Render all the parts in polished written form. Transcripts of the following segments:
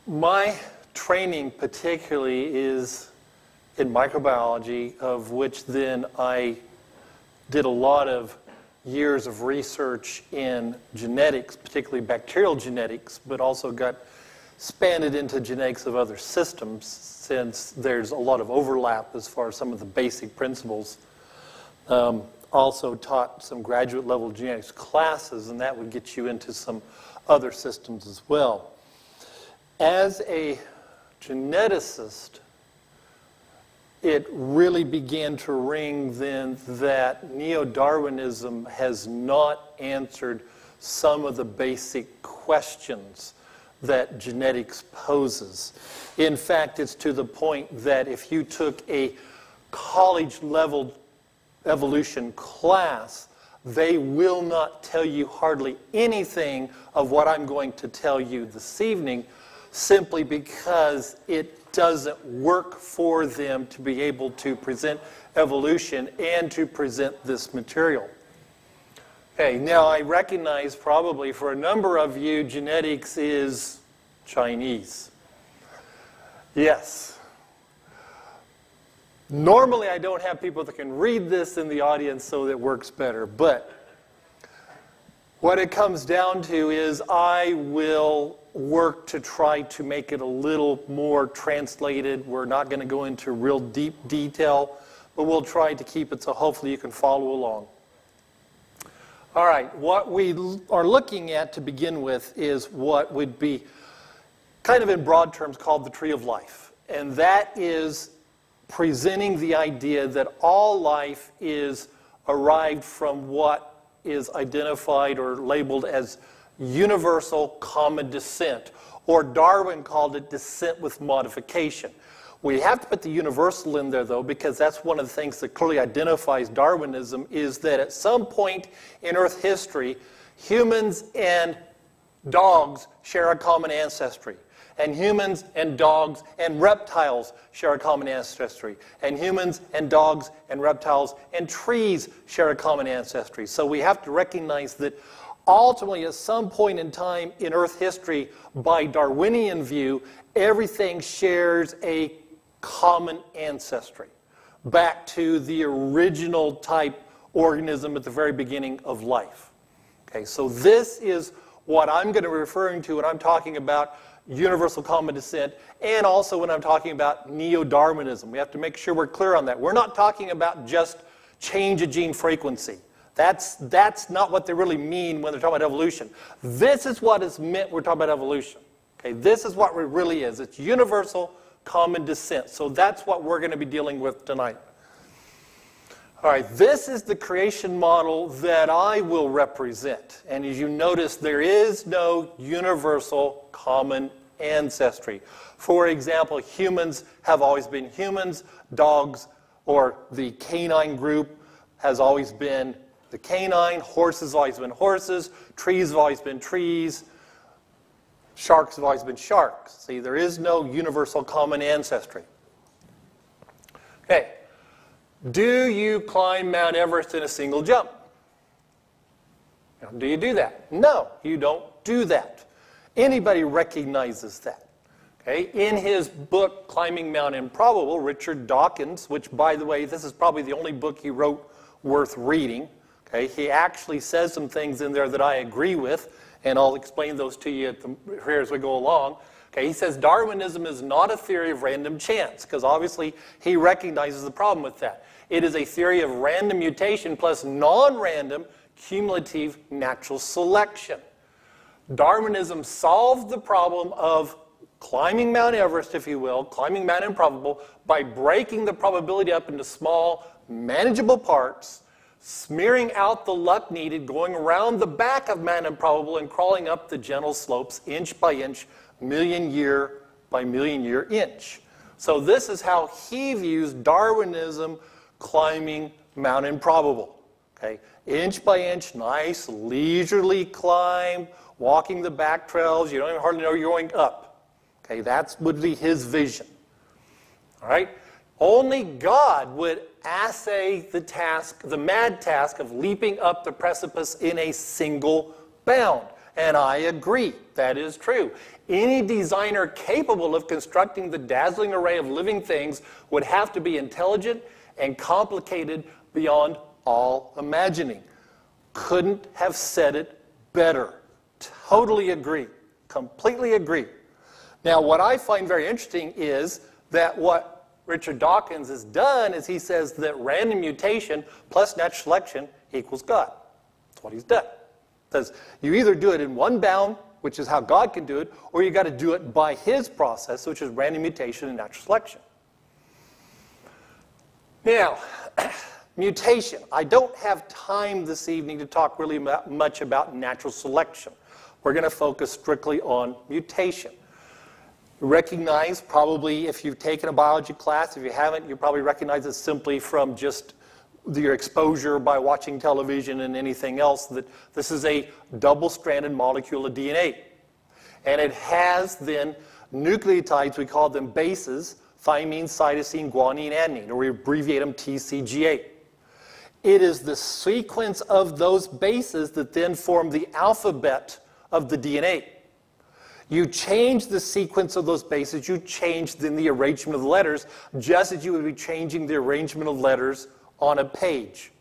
My training particularly is in microbiology, of which then I did a lot of years of research in genetics, particularly bacterial genetics, but also got expanded into genetics of other systems, since there's a lot of overlap as far as some of the basic principles. Also taught some graduate level genetics classes, and that would get you into some other systems as well. As a geneticist, it really began to ring then that Neo-Darwinism has not answered some of the basic questions that genetics poses. In fact, it's to the point that if you took a college-level evolution class, they will not tell you hardly anything of what I'm going to tell you this evening, simply because it doesn't work for them to be able to present evolution and to present this material. Okay, now I recognize probably for a number of you, genetics is Chinese. Yes. Normally I don't have people that can read this in the audience, so that works better. But what it comes down to is I will work to try to make it a little more translated. We're not going to go into real deep detail, but we'll try to keep it so hopefully you can follow along. All right, what we are looking at to begin with is what would be kind of in broad terms called the tree of life. And that is presenting the idea that all life is arrived from what is identified or labeled as universal common descent, or Darwin called it descent with modification. We have to put the universal in there, though, because that's one of the things that clearly identifies Darwinism, is that at some point in Earth history, humans and dogs share a common ancestry. And humans and dogs and reptiles share a common ancestry. And humans and dogs and reptiles and trees share a common ancestry. So we have to recognize that ultimately, at some point in time in Earth history, by Darwinian view, everything shares a common ancestry back to the original type organism at the very beginning of life. Okay, so this is what I'm going to be referring to when I'm talking about universal common descent, and also when I'm talking about Neo-Darwinism. We have to make sure we're clear on that. We're not talking about just change of gene frequency. That's not what they really mean when they're talking about evolution. This is what is meant when we're talking about evolution. Okay, this is what it really is. It's universal common descent. So that's what we're going to be dealing with tonight. All right, this is the creation model that I will represent. And as you notice, there is no universal common ancestry. For example, humans have always been humans. Dogs, or the canine group, has always been the canine. Horses have always been horses. Trees have always been trees. Sharks have always been sharks. See, there is no universal common ancestry. Okay. Do you climb Mount Everest in a single jump? Do you do that? No, you don't do that. Anybody recognizes that. Okay? In his book, Climbing Mount Improbable, Richard Dawkins, which, by the way, this is probably the only book he wrote worth reading. Okay? He actually says some things in there that I agree with, and I'll explain those to you here as we go along. Okay, he says Darwinism is not a theory of random chance, because obviously he recognizes the problem with that. It is a theory of random mutation plus non-random cumulative natural selection. Darwinism solved the problem of climbing Mount Everest, if you will, climbing Mount Improbable, by breaking the probability up into small, manageable parts, smearing out the luck needed, going around the back of Mount Improbable and crawling up the gentle slopes inch by inch, million year by million year inch. So this is how he views Darwinism climbing Mount Improbable. Okay? Inch by inch, nice, leisurely climb, walking the back trails. You don't even hardly know you're going up. Okay? That would be his vision. All right? Only God would essay the task, the mad task of leaping up the precipice in a single bound. And I agree, that is true. Any designer capable of constructing the dazzling array of living things would have to be intelligent and complicated beyond all imagining. Couldn't have said it better. Totally agree. Completely agree. Now, what I find very interesting is that what Richard Dawkins has done is he says that random mutation plus natural selection equals God. That's what he's done. Because you either do it in one bound, which is how God can do it, or you got to do it by his process, which is random mutation and natural selection. Now, mutation. I don't have time this evening to talk really much about natural selection. We're going to focus strictly on mutation. Recognize, probably if you've taken a biology class, if you haven't, you probably recognize it simply from just your exposure by watching television and anything else, that this is a double-stranded molecule of DNA. And it has then nucleotides, we call them bases, thymine, cytosine, guanine, adenine, or we abbreviate them TCGA. It is the sequence of those bases that then form the alphabet of the DNA. You change the sequence of those bases, you change then the arrangement of the letters, just as you would be changing the arrangement of letters on a page.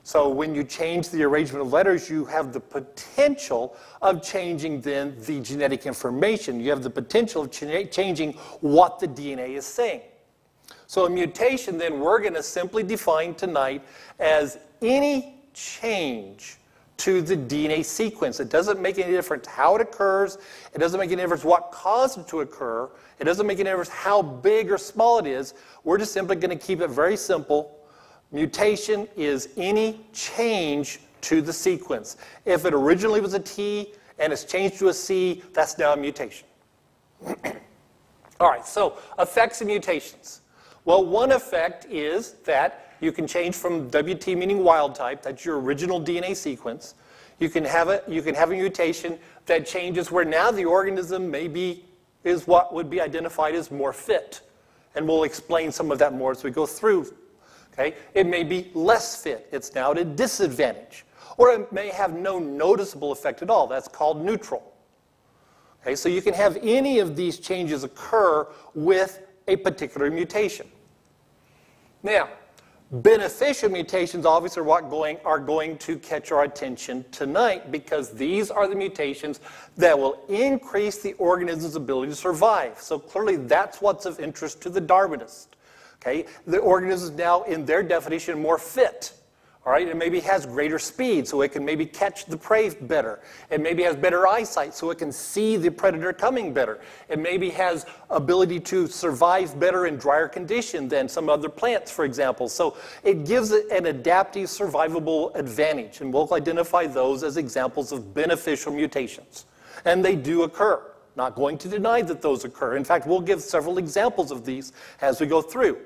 So when you change the arrangement of letters, you have the potential of changing then the genetic information. You have the potential of changing what the DNA is saying. So a mutation then we're going to simply define tonight as any change to the DNA sequence. It doesn't make any difference how it occurs. It doesn't make any difference what caused it to occur. It doesn't make any difference how big or small it is. We're just simply going to keep it very simple. Mutation is any change to the sequence. If it originally was a T and it's changed to a C, that's now a mutation. All right, so effects of mutations. Well, one effect is that you can change from WT, meaning wild type, that's your original DNA sequence. You can have a mutation that changes where now the organism maybe is what would be identified as more fit. And we'll explain some of that more as we go through. Okay? It may be less fit. It's now at a disadvantage. Or it may have no noticeable effect at all. That's called neutral. Okay? So you can have any of these changes occur with a particular mutation. Now, beneficial mutations obviously are going to catch our attention tonight, because these are the mutations that will increase the organism's ability to survive. So clearly that's what's of interest to the Darwinist. Okay? The organism is now, in their definition, more fit. All right? It maybe has greater speed, so it can maybe catch the prey better. It maybe has better eyesight, so it can see the predator coming better. It maybe has ability to survive better in drier conditions than some other plants, for example. So it gives it an adaptive, survivable advantage, and we'll identify those as examples of beneficial mutations. And they do occur. Not going to deny that those occur. In fact, we'll give several examples of these as we go through.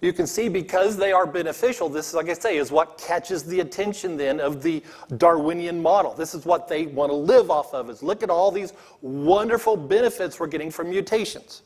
You can see, because they are beneficial, this, like I say, is what catches the attention then of the Darwinian model. This is what they want to live off of, is look at all these wonderful benefits we're getting from mutations.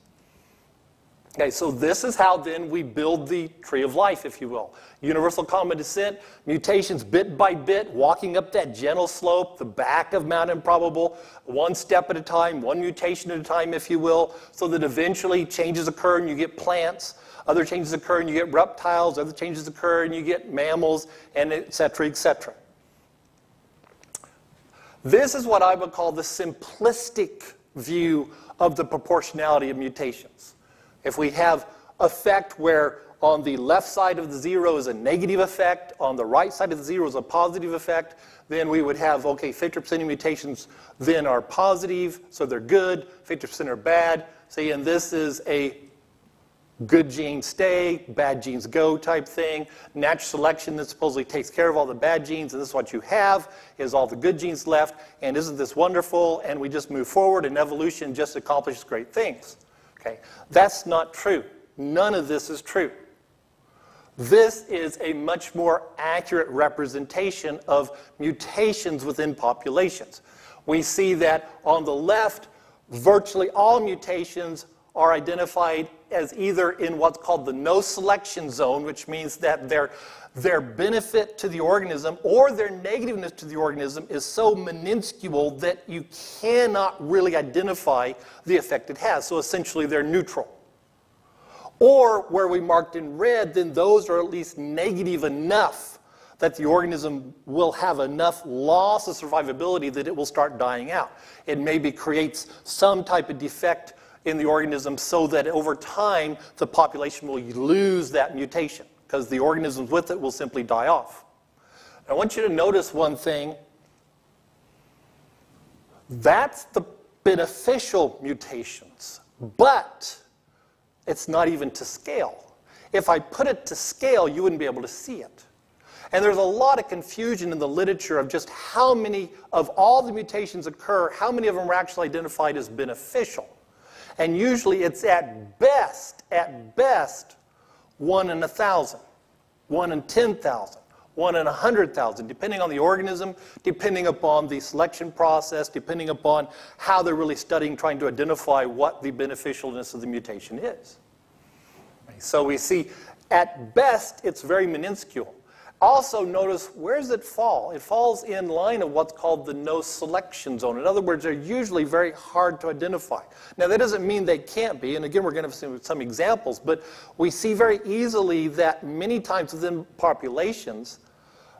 Okay, so this is how then we build the tree of life, if you will. Universal common descent, mutations bit by bit, walking up that gentle slope, the back of Mount Improbable, one step at a time, one mutation at a time, if you will, so that eventually changes occur and you get plants. Other changes occur and you get reptiles. Other changes occur and you get mammals, and et cetera, et cetera. This is what I would call the simplistic view of the proportionality of mutations. If we have effect where on the left side of the zero is a negative effect, on the right side of the zero is a positive effect, then we would have, okay, 50% of mutations then are positive, so they're good, 50% are bad. See, and this is a good genes stay, bad genes go type thing. Natural selection that supposedly takes care of all the bad genes, and this is what you have, is all the good genes left, and isn't this wonderful? And we just move forward, and evolution just accomplishes great things. Okay, that's not true. None of this is true. This is a much more accurate representation of mutations within populations. We see that on the left, virtually all mutations are identified as either in what's called the no selection zone, which means that their benefit to the organism or their negativeness to the organism is so minuscule that you cannot really identify the effect it has. So essentially they're neutral. Or where we marked in red, then those are at least negative enough that the organism will have enough loss of survivability that it will start dying out. It maybe creates some type of defect in the organism so that over time the population will lose that mutation because the organisms with it will simply die off. I want you to notice one thing. That's the beneficial mutations, but it's not even to scale. If I put it to scale, you wouldn't be able to see it. And there's a lot of confusion in the literature of just how many of all the mutations occur, how many of them are actually identified as beneficial. And usually it's at best, 1 in 1,000, 1 in 10,000, 1 in 100,000, depending on the organism, depending upon the selection process, depending upon how they're really studying, trying to identify what the beneficialness of the mutation is. So we see, at best, it's very minuscule. Also notice, where does it fall? It falls in line of what's called the no selection zone. In other words, they're usually very hard to identify. Now, that doesn't mean they can't be, and again, we're going to have some examples, but we see very easily that many times within populations,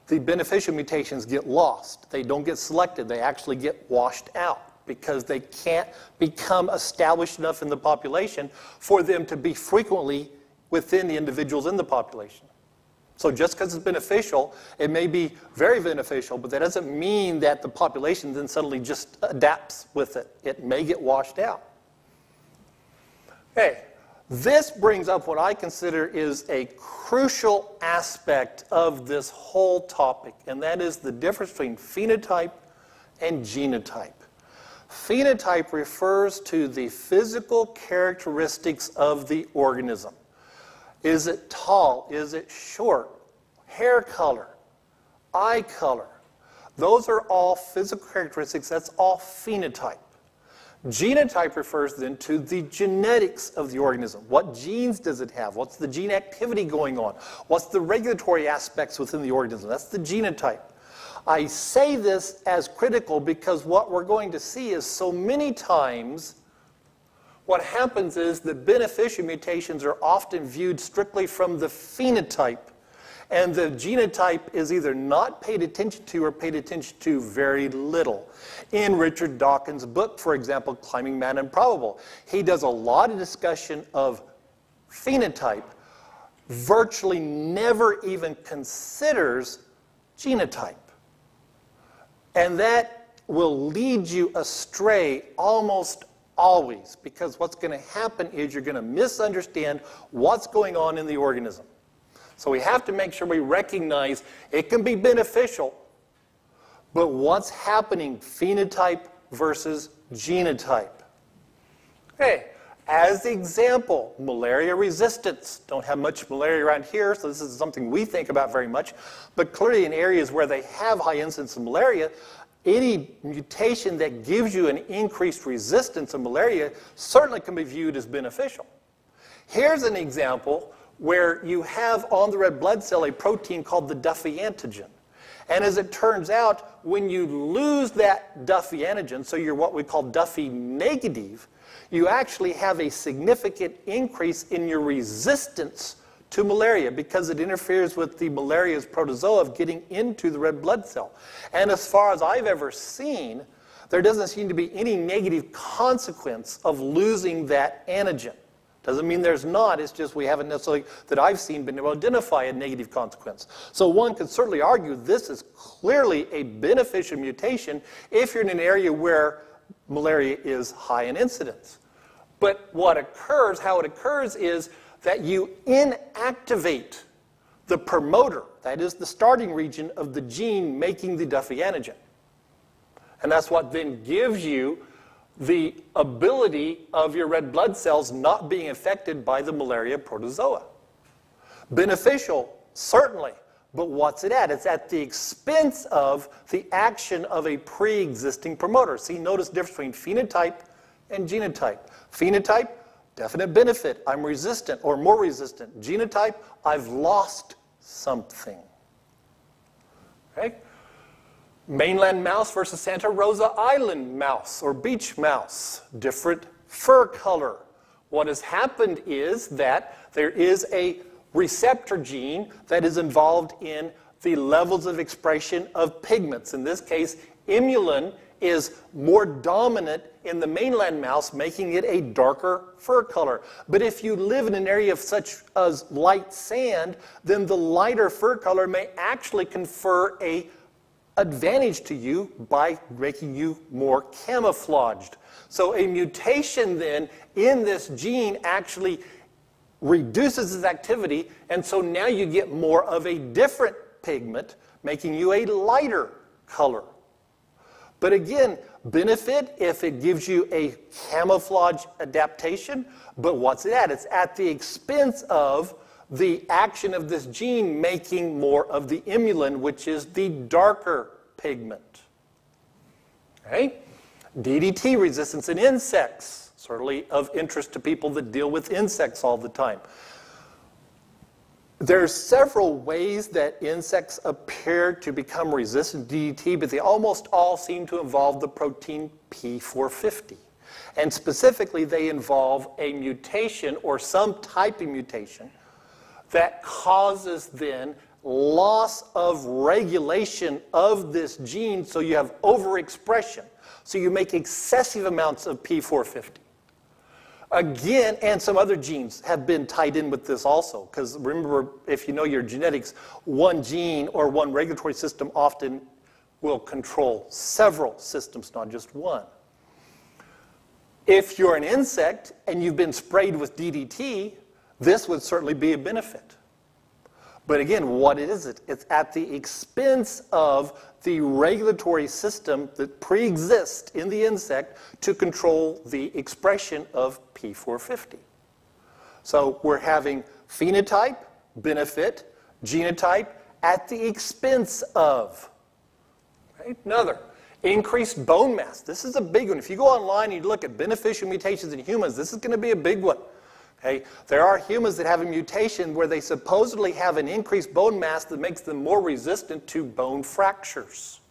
the beneficial mutations get lost. They don't get selected. They actually get washed out because they can't become established enough in the population for them to be frequently within the individuals in the population. So just because it's beneficial, it may be very beneficial, but that doesn't mean that the population then suddenly just adapts with it. It may get washed out. Okay, this brings up what I consider is a crucial aspect of this whole topic, and that is the difference between phenotype and genotype. Phenotype refers to the physical characteristics of the organism. Is it tall? Is it short? Hair color? Eye color? Those are all physical characteristics. That's all phenotype. Genotype refers then to the genetics of the organism. What genes does it have? What's the gene activity going on? What's the regulatory aspects within the organism? That's the genotype. I say this as critical because what we're going to see is so many times what happens is that beneficial mutations are often viewed strictly from the phenotype, and the genotype is either not paid attention to or paid attention to very little. In Richard Dawkins' book, for example, Climbing Mount Improbable, he does a lot of discussion of phenotype, virtually never even considers genotype. And that will lead you astray almost always, because what's going to happen is you're going to misunderstand what's going on in the organism. So we have to make sure we recognize it can be beneficial, but what's happening phenotype versus genotype. Okay, as the example, malaria resistance. Don't have much malaria around here, so this is something we think about very much, but clearly in areas where they have high incidence of malaria, any mutation that gives you an increased resistance of malaria certainly can be viewed as beneficial. Here's an example where you have on the red blood cell a protein called the Duffy antigen. And as it turns out, when you lose that Duffy antigen, so you're what we call Duffy negative, you actually have a significant increase in your resistance to malaria because it interferes with the malaria's protozoa of getting into the red blood cell. And as far as I've ever seen, there doesn't seem to be any negative consequence of losing that antigen. Doesn't mean there's not, it's just we haven't necessarily, that I've seen, been able to identify a negative consequence. So one could certainly argue this is clearly a beneficial mutation if you're in an area where malaria is high in incidence. But what occurs, how it occurs is that you inactivate the promoter, that is the starting region of the gene making the Duffy antigen. And that's what then gives you the ability of your red blood cells not being affected by the malaria protozoa. Beneficial, certainly, but what's it at? It's at the expense of the action of a pre-existing promoter. See, notice the difference between phenotype and genotype. Phenotype Definite benefit, I'm resistant or more resistant. Genotype, I've lost something. Okay? Mainland mouse versus Santa Rosa Island mouse or beach mouse. Different fur color. What has happened is that there is a receptor gene that is involved in the levels of expression of pigments. In this case, imulin is more dominant in the mainland mouse, making it a darker fur color. But if you live in an area of such as light sand, then the lighter fur color may actually confer an advantage to you by making you more camouflaged. So a mutation then in this gene actually reduces its activity, and so now you get more of a different pigment, making you a lighter color. But again, benefit if it gives you a camouflage adaptation, but what's it at? It's at the expense of the action of this gene making more of the imulin, which is the darker pigment. Okay? DDT resistance in insects, certainly of interest to people that deal with insects all the time. There's several ways that insects appear to become resistant to DDT, but they almost all seem to involve the protein P450. And specifically, they involve a mutation or some type of mutation that causes then loss of regulation of this gene, so you have overexpression. So you make excessive amounts of P450. Again, and some other genes have been tied in with this also, because remember, if you know your genetics, one gene or one regulatory system often will control several systems, not just one. If you're an insect and you've been sprayed with DDT, this would certainly be a benefit. But again, what is it? It's at the expense of the regulatory system that pre-exists in the insect to control the expression of P450. So we're having phenotype, benefit, genotype at the expense of. Right? Another, increased bone mass. This is a big one. If you go online and you look at beneficial mutations in humans, this is going to be a big one. Okay? There are humans that have a mutation where they supposedly have an increased bone mass that makes them more resistant to bone fractures.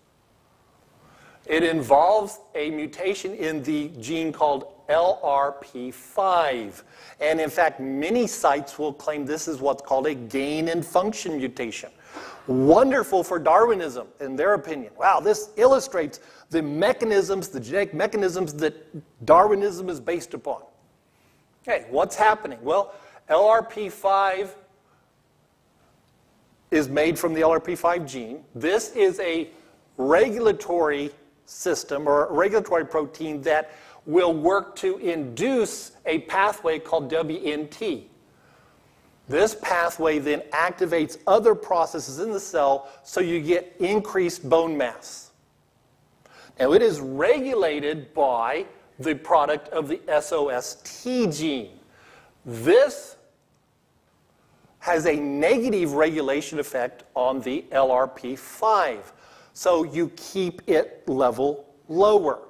It involves a mutation in the gene called LRP5. And in fact, many sites will claim this is what's called a gain in function mutation. Wonderful for Darwinism, in their opinion. Wow, this illustrates the mechanisms, the genetic mechanisms that Darwinism is based upon. Okay, what's happening? Well, LRP5 is made from the LRP5 gene. This is a regulatory system or a regulatory protein that will work to induce a pathway called WNT. This pathway then activates other processes in the cell so you get increased bone mass. Now, it is regulated by the product of the SOST gene. This has a negative regulation effect on the LRP5. So you keep it level lower.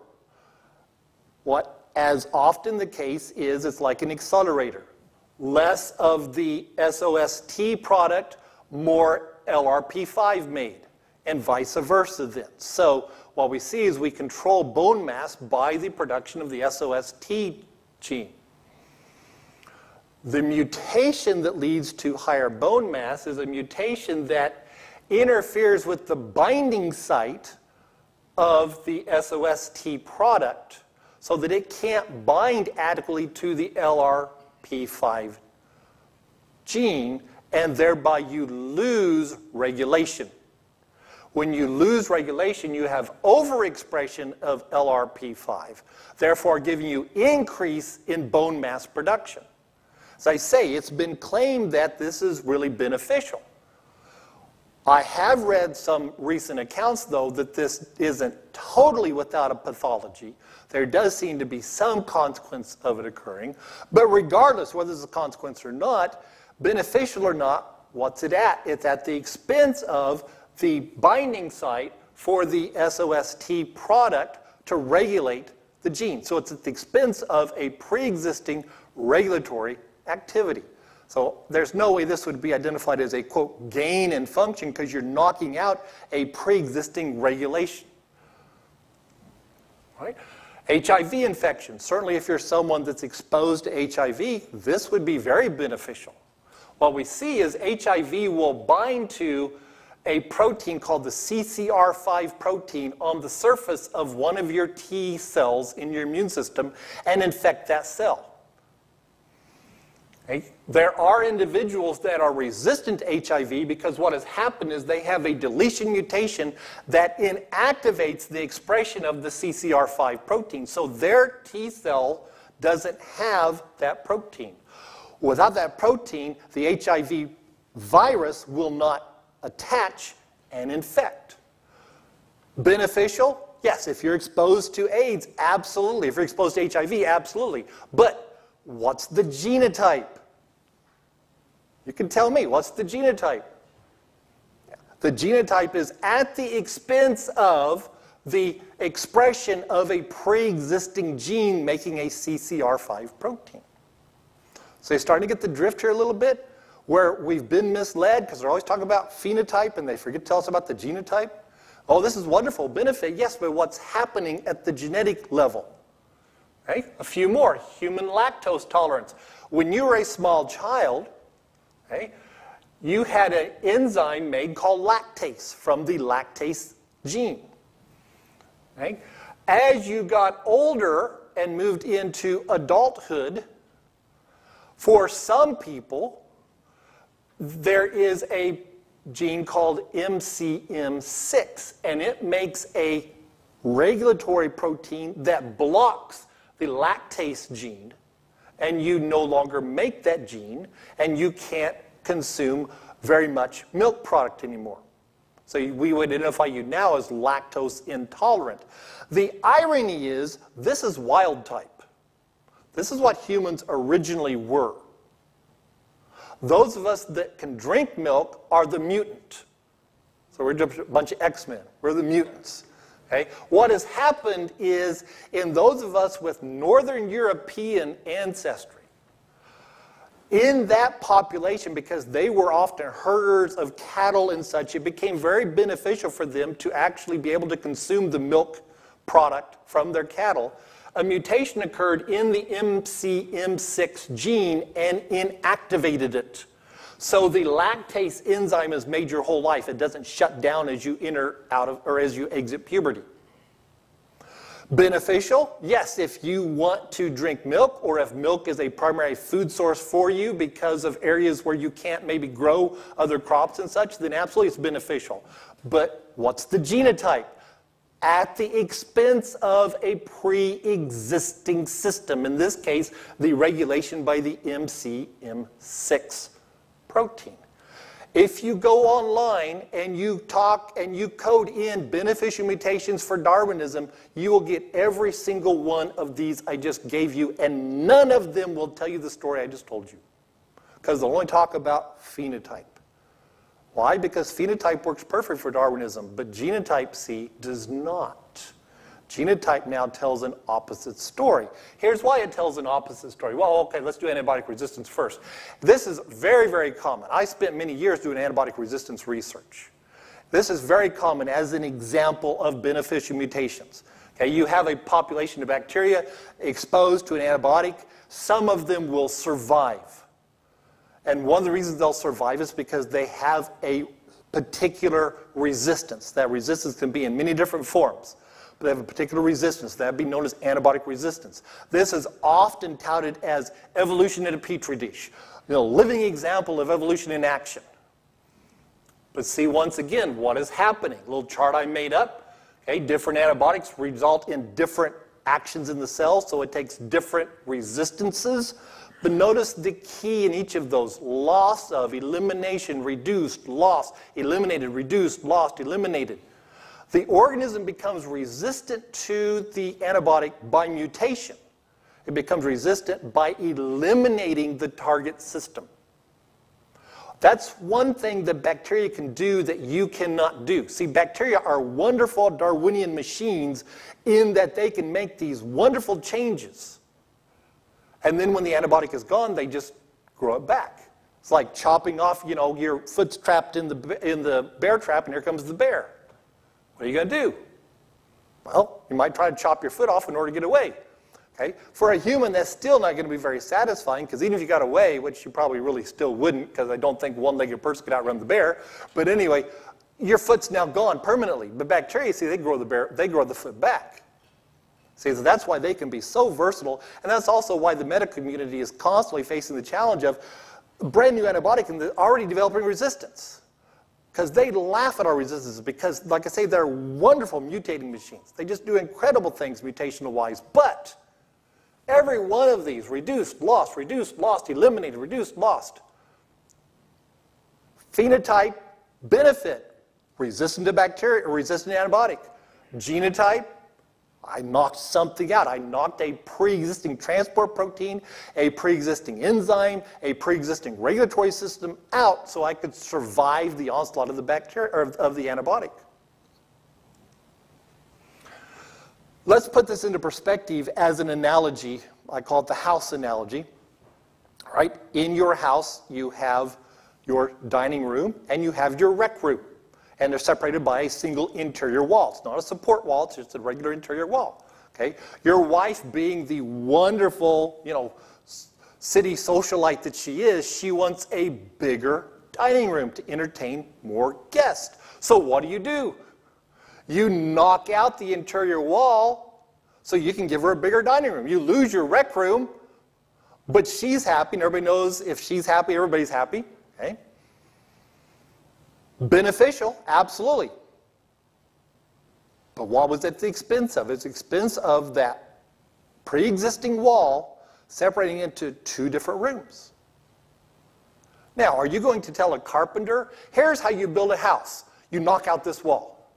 What, as often the case is, it's like an accelerator. Less of the SOST product, more LRP5 made, and vice versa then. So what we see is we control bone mass by the production of the SOST gene. The mutation that leads to higher bone mass is a mutation that interferes with the binding site of the SOST product so that it can't bind adequately to the LRP5 gene, and thereby you lose regulation. When you lose regulation, you have overexpression of LRP5, therefore giving you increase in bone mass production. As I say, it's been claimed that this is really beneficial. I have read some recent accounts, though, that this isn't totally without a pathology. There does seem to be some consequence of it occurring. But regardless whether it's a consequence or not, beneficial or not, what's it at? It's at the expense of the binding site for the SOST product to regulate the gene. So it's at the expense of a pre-existing regulatory activity. So there's no way this would be identified as a, quote, gain in function because you're knocking out a pre-existing regulation. Right? HIV infection. Certainly if you're someone that's exposed to HIV, this would be very beneficial. What we see is HIV will bind to a protein called the CCR5 protein on the surface of one of your T cells in your immune system and infect that cell. Okay? There are individuals that are resistant to HIV because what has happened is they have a deletion mutation that inactivates the expression of the CCR5 protein. So their T cell doesn't have that protein. Without that protein, the HIV virus will not attach and infect. Beneficial? Yes, if you're exposed to AIDS, absolutely. If you're exposed to HIV, absolutely. But what's the genotype? You can tell me, what's the genotype? The genotype is at the expense of the expression of a pre-existing gene making a CCR5 protein. So you're starting to get the drift here a little bit, where we've been misled because they're always talking about phenotype and they forget to tell us about the genotype. Oh, this is wonderful benefit, yes, but what's happening at the genetic level? Okay? A few more. Human lactose tolerance. When you were a small child, okay, you had an enzyme made called lactase from the lactase gene. Okay? As you got older and moved into adulthood, for some people, there is a gene called MCM6, and it makes a regulatory protein that blocks the lactase gene, and you no longer make that gene, and you can't consume very much milk product anymore. So we would identify you now as lactose intolerant. The irony is, this is wild type. This is what humans originally were. Those of us that can drink milk are the mutant. So we're just a bunch of X-Men. We're the mutants. Okay? What has happened is, in those of us with Northern European ancestry, in that population, because they were often herders of cattle and such, it became very beneficial for them to actually be able to consume the milk product from their cattle. A mutation occurred in the MCM6 gene and inactivated it. So the lactase enzyme is made your whole life. It doesn't shut down as you enter out of, or as you exit puberty. Beneficial? Yes, if you want to drink milk, or if milk is a primary food source for you because of areas where you can't maybe grow other crops and such, then absolutely it's beneficial. But what's the genotype? At the expense of a pre-existing system, in this case, the regulation by the MCM6 protein. If you go online and you talk and you code in beneficial mutations for Darwinism, you will get every single one of these I just gave you, and none of them will tell you the story I just told you, because they'll only talk about phenotype. Why? Because phenotype works perfect for Darwinism, but genotype, see, does not. Genotype now tells an opposite story. Here's why it tells an opposite story. Well, okay, let's do antibiotic resistance first. This is very, very common. I spent many years doing antibiotic resistance research. This is very common as an example of beneficial mutations. Okay, you have a population of bacteria exposed to an antibiotic. Some of them will survive. And one of the reasons they'll survive is because they have a particular resistance. That resistance can be in many different forms, but they have a particular resistance. That would be known as antibiotic resistance. This is often touted as evolution in a petri dish, living example of evolution in action. But see, once again, what is happening? A little chart I made up. Okay, different antibiotics result in different actions in the cell, so it takes different resistances. But notice the key in each of those: loss of, elimination, reduced, lost, eliminated, reduced, lost, eliminated. The organism becomes resistant to the antibiotic by mutation. It becomes resistant by eliminating the target system. That's one thing that bacteria can do that you cannot do. See, bacteria are wonderful Darwinian machines in that they can make these wonderful changes. And then when the antibiotic is gone, they just grow it back. It's like chopping off, you know, your foot's trapped in the bear trap, and here comes the bear. What are you going to do? Well, you might try to chop your foot off in order to get away. Okay? For a human, that's still not going to be very satisfying, because even if you got away, which you probably really still wouldn't, because I don't think one-legged person could outrun the bear. But anyway, your foot's now gone permanently. But bacteria, see, they grow the foot back. See, so that's why they can be so versatile, and that's also why the medical community is constantly facing the challenge of a brand new antibiotic and already developing resistance. Because they laugh at our resistance because, like I say, they're wonderful mutating machines. They just do incredible things mutational-wise. But every one of these, reduced, lost, eliminated, reduced, lost. Phenotype, benefit, resistant to bacteria, or resistant to antibiotic. Genotype, I knocked something out. I knocked a pre-existing transport protein, a pre-existing enzyme, a pre-existing regulatory system out so I could survive the onslaught of the bacteria or of the antibiotic. Let's put this into perspective as an analogy. I call it the house analogy. All right? In your house, you have your dining room and you have your rec room. And they're separated by a single interior wall. It's not a support wall, it's just a regular interior wall. Okay? Your wife, being the wonderful, you know, city socialite that she is, she wants a bigger dining room to entertain more guests. So what do? You knock out the interior wall so you can give her a bigger dining room. You lose your rec room, but she's happy, and everybody knows if she's happy, everybody's happy. Okay? Beneficial, absolutely. But what was at the expense of? It's the expense of that pre-existing wall separating into two different rooms. Now, are you going to tell a carpenter, here's how you build a house. You knock out this wall.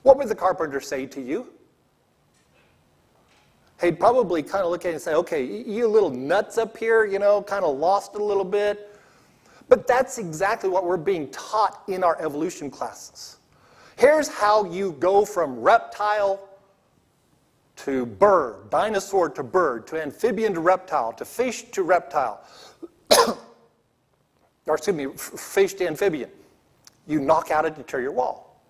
What would the carpenter say to you? He'd probably kind of look at it and say, okay, you little nuts up here, you know, kind of lost it a little bit. But that's exactly what we're being taught in our evolution classes. Here's how you go from reptile to bird, dinosaur to bird, to amphibian to reptile, to fish to reptile. Or excuse me, fish to amphibian. You knock out an interior wall.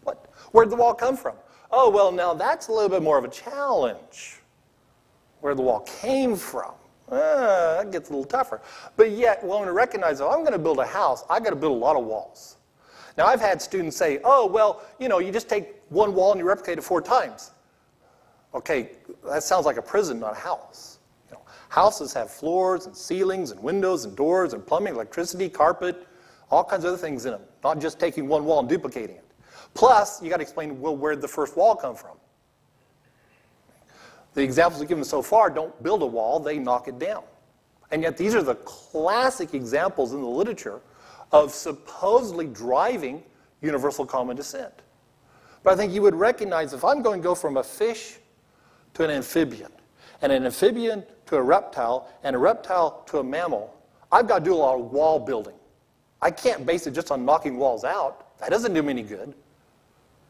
What? Where'd the wall come from? Oh, well, now that's a little bit more of a challenge. Where the wall came from. That gets a little tougher. But yet, when we recognize, if I'm going to build a house, I've got to build a lot of walls. Now, I've had students say, oh, well, you know, you just take one wall and you replicate it 4 times. Okay, that sounds like a prison, not a house. You know, houses have floors and ceilings and windows and doors and plumbing, electricity, carpet, all kinds of other things in them, not just taking one wall and duplicating it. Plus, you got to explain, well, where did the first wall come from? The examples we've given so far don't build a wall, they knock it down. And yet these are the classic examples in the literature of supposedly driving universal common descent. But I think you would recognize if I'm going to go from a fish to an amphibian, and an amphibian to a reptile, and a reptile to a mammal, I've got to do a lot of wall building. I can't base it just on knocking walls out. That doesn't do me any good.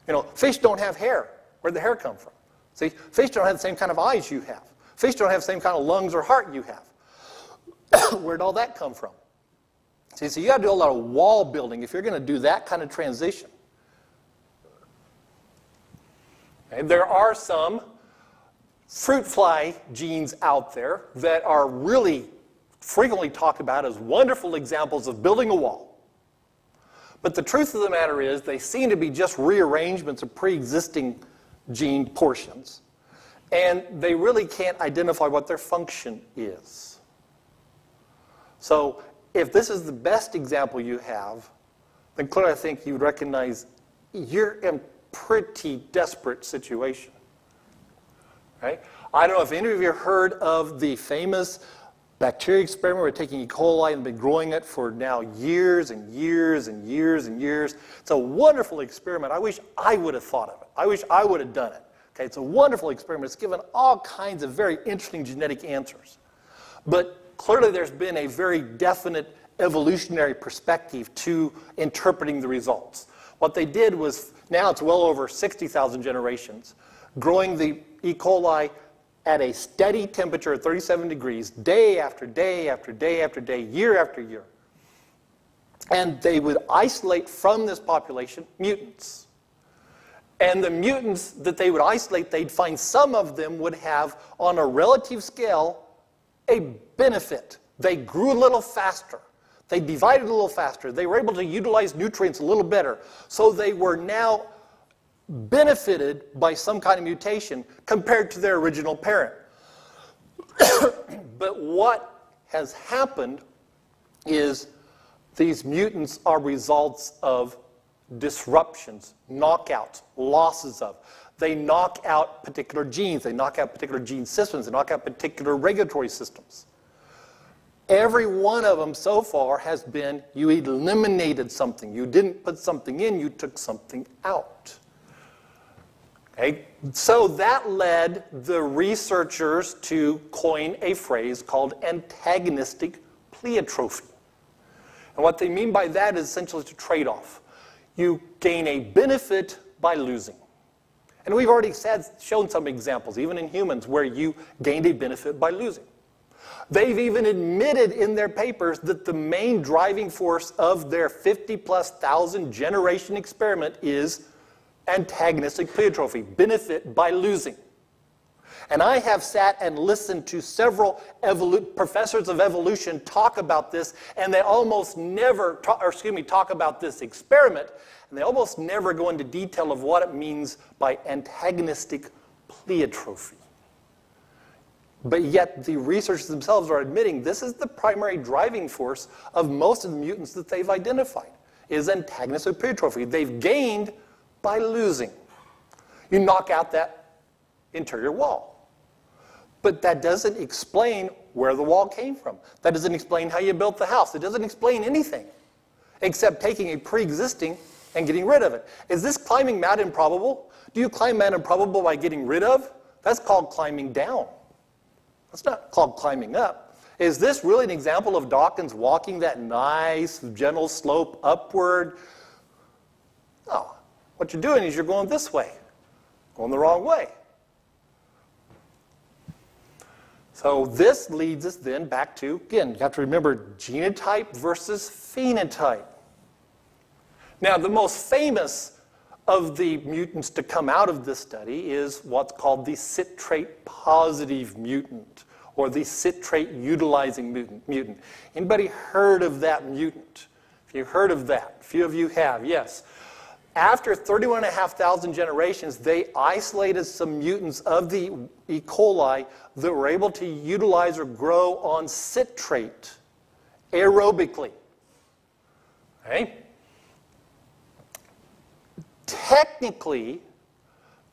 You know, fish don't have hair. Where'd the hair come from? See, fish don't have the same kind of eyes you have. Fish don't have the same kind of lungs or heart you have. Where'd all that come from? See, so you got to do a lot of wall building if you're going to do that kind of transition. Okay, there are some fruit fly genes out there that are really frequently talked about as wonderful examples of building a wall. But the truth of the matter is they seem to be just rearrangements of pre-existing gene portions, and they really can't identify what their function is. So if this is the best example you have, then clearly I think you would recognize you're in a pretty desperate situation. Right? I don't know if any of you have heard of the famous bacteria experiment where we're taking E. coli and been growing it for now years and years and years and years. It's a wonderful experiment. I wish I would have thought of it. I wish I would have done it. Okay, it's a wonderful experiment. It's given all kinds of very interesting genetic answers. But clearly there's been a very definite evolutionary perspective to interpreting the results. What they did was, now it's well over 60,000 generations, growing the E. coli at a steady temperature at 37 degrees, day after day after day after day, year after year. And they would isolate from this population mutants. And the mutants that they would isolate, they'd find some of them would have, on a relative scale, a benefit. They grew a little faster. They divided a little faster. They were able to utilize nutrients a little better. So they were now benefited by some kind of mutation compared to their original parent. But what has happened is these mutants are results of disruptions, knockouts, losses of. They knock out particular genes. They knock out particular gene systems. They knock out particular regulatory systems. Every one of them so far has been you eliminated something. You didn't put something in, you took something out. Okay? So that led the researchers to coin a phrase called antagonistic pleiotropy. And what they mean by that is essentially it's a trade-off. You gain a benefit by losing. And we've already shown some examples, even in humans, where you gained a benefit by losing. They've even admitted in their papers that the main driving force of their 50+ thousand generation experiment is antagonistic pleiotropy, benefit by losing. And I have sat and listened to several professors of evolution talk about this, and they almost never, talk about this experiment, and they almost never go into detail of what it means by antagonistic pleiotropy. But yet the researchers themselves are admitting this is the primary driving force of most of the mutants that they've identified, is antagonistic pleiotropy. They've gained by losing. You knock out that interior wall. But that doesn't explain where the wall came from. That doesn't explain how you built the house. It doesn't explain anything except taking a pre-existing and getting rid of it. Is this climbing Mount Improbable? Do you climb Mount Improbable by getting rid of? That's called climbing down. That's not called climbing up. Is this really an example of Dawkins walking that nice, gentle slope upward? No. What you're doing is you're going this way, going the wrong way. So this leads us then back to, again, you have to remember genotype versus phenotype. Now, the most famous of the mutants to come out of this study is what's called the citrate-positive mutant, or the citrate-utilizing mutant. Anybody heard of that mutant? If you've heard of that, a few of you have, yes. After 31,500 generations, they isolated some mutants of the E. coli that were able to utilize or grow on citrate aerobically. Okay? Technically,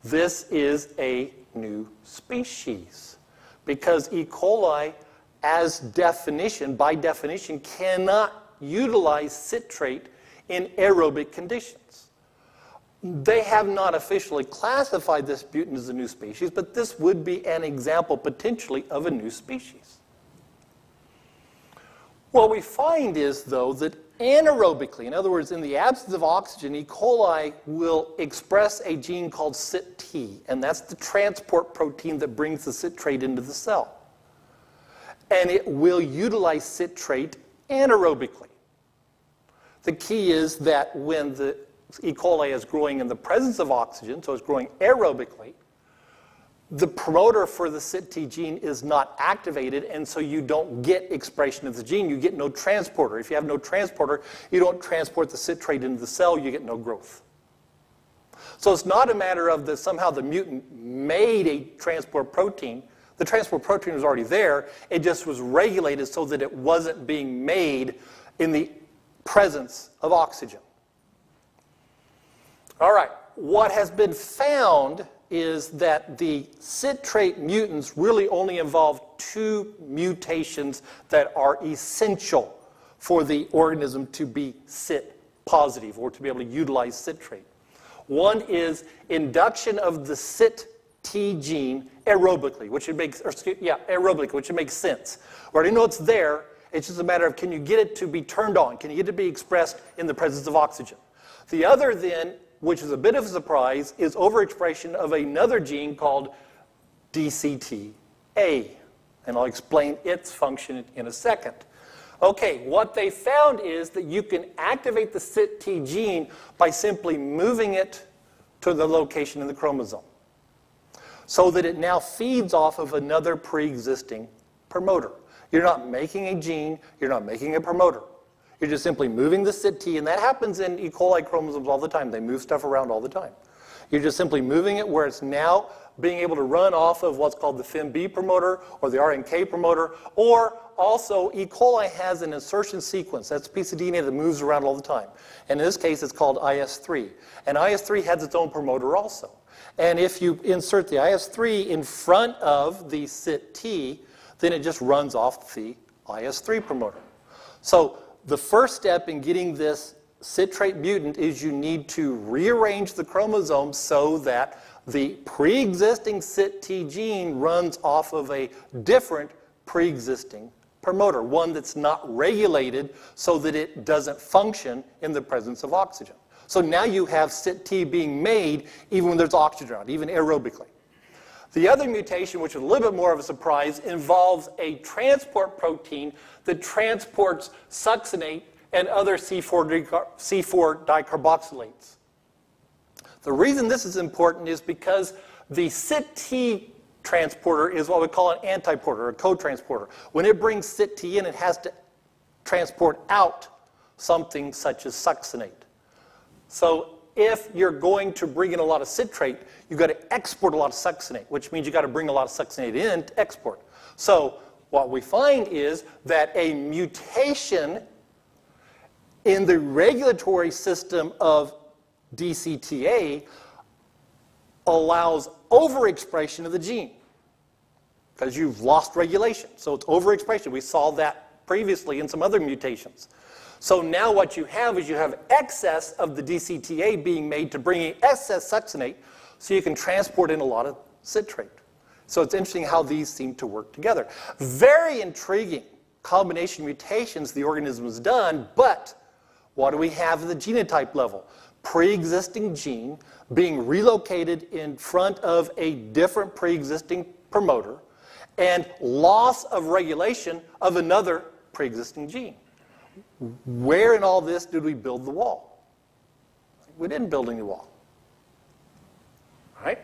this is a new species because E. coli, by definition, cannot utilize citrate in aerobic conditions. They have not officially classified this mutant as a new species, but this would be an example potentially of a new species. What we find is, though, that anaerobically, in other words, in the absence of oxygen, E. coli will express a gene called CYP, and that's the transport protein that brings the citrate into the cell. And it will utilize citrate anaerobically. The key is that when the E. coli is growing in the presence of oxygen, so it's growing aerobically, the promoter for the CYP gene is not activated, and so you don't get expression of the gene. You get no transporter. If you have no transporter, you don't transport the citrate into the cell, you get no growth. So it's not a matter of somehow the mutant made a transport protein. The transport protein was already there. It just was regulated so that it wasn't being made in the presence of oxygen. All right, what has been found is that the citrate mutants really only involve two mutations that are essential for the organism to be CYP positive or to be able to utilize citrate. One is induction of the CYP gene aerobically, which it makes, aerobically, which it makes sense. We already know it's there. It's just a matter of, can you get it to be turned on? Can you get it to be expressed in the presence of oxygen? The other then, which is a bit of a surprise, is overexpression of another gene called DCTA. And I'll explain its function in a second. Okay, what they found is that you can activate the CYP gene by simply moving it to the location in the chromosome, so that it now feeds off of another pre-existing promoter. You're not making a gene, you're not making a promoter. You're just simply moving the CYP, and that happens in E. coli chromosomes all the time. They move stuff around all the time. You're just simply moving it where it's now being able to run off of what's called the FIMB promoter or the RNK promoter, or also E. coli has an insertion sequence. That's a piece of DNA that moves around all the time. And in this case, it's called IS3. And IS3 has its own promoter also. And if you insert the IS3 in front of the CYP, then it just runs off the IS3 promoter. So the first step in getting this citrate mutant is you need to rearrange the chromosome so that the pre-existing CYP gene runs off of a different pre-existing promoter, one that's not regulated so that it doesn't function in the presence of oxygen. So now you have CYP being made even when there's oxygen around, even aerobically. The other mutation, which is a little bit more of a surprise, involves a transport protein that transports succinate and other C4 dicarboxylates. The reason this is important is because the CYP transporter is what we call an antiporter, a co-transporter. When it brings CYP in, it has to transport out something such as succinate. So if you're going to bring in a lot of citrate, you've got to export a lot of succinate, which means you've got to bring a lot of succinate in to export. So what we find is that a mutation in the regulatory system of DCTA allows overexpression of the gene because you've lost regulation. So it's overexpression. We saw that previously in some other mutations. So now what you have is you have excess of the DCTA being made to bring in excess succinate so you can transport in a lot of citrate. So it's interesting how these seem to work together. Very intriguing combination mutations the organism has done, but what do we have at the genotype level? Pre-existing gene being relocated in front of a different pre-existing promoter and loss of regulation of another pre-existing gene. Where in all this did we build the wall? We didn't build any wall. All right?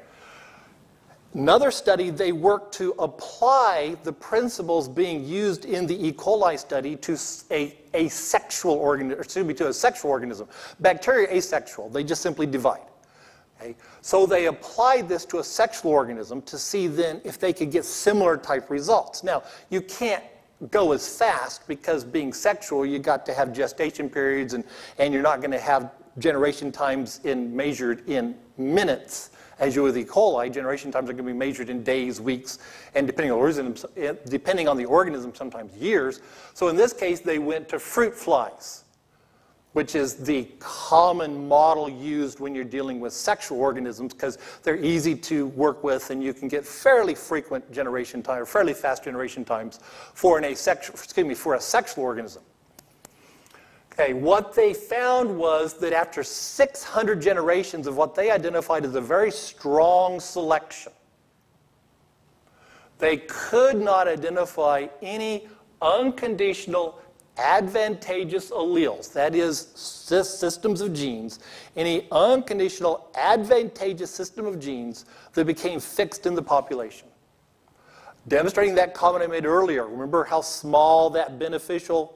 Another study, they worked to apply the principles being used in the E. coli study to a sexual organism, excuse me, to a sexual organism. Bacteria are asexual. They just simply divide. Okay? So they applied this to a sexual organism to see then if they could get similar type results. Now, you can't go as fast because being sexual, you got to have gestation periods and you're not going to have generation times measured in minutes. As you with E. coli, generation times are going to be measured in days, weeks, and depending on the organism, sometimes years. So in this case, they went to fruit flies, which is the common model used when you're dealing with sexual organisms because they're easy to work with and you can get fairly frequent generation time, or fairly fast generation times for a sexual organism. Okay, what they found was that after 600 generations of what they identified as a very strong selection, they could not identify any unconditional advantageous alleles, that is, systems of genes, any unconditional advantageous system of genes that became fixed in the population. Demonstrating that comment I made earlier, remember how small that beneficial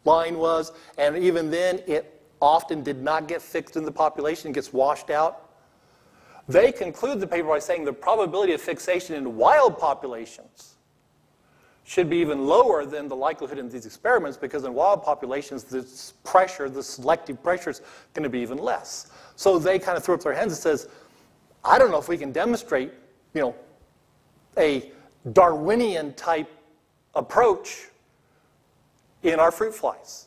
line was, and even then it often did not get fixed in the population, it gets washed out. They conclude the paper by saying the probability of fixation in wild populations should be even lower than the likelihood in these experiments because in wild populations the pressure, the selective pressure is going to be even less. So they kind of threw up their hands and says, I don't know if we can demonstrate, a Darwinian type approach in our fruit flies.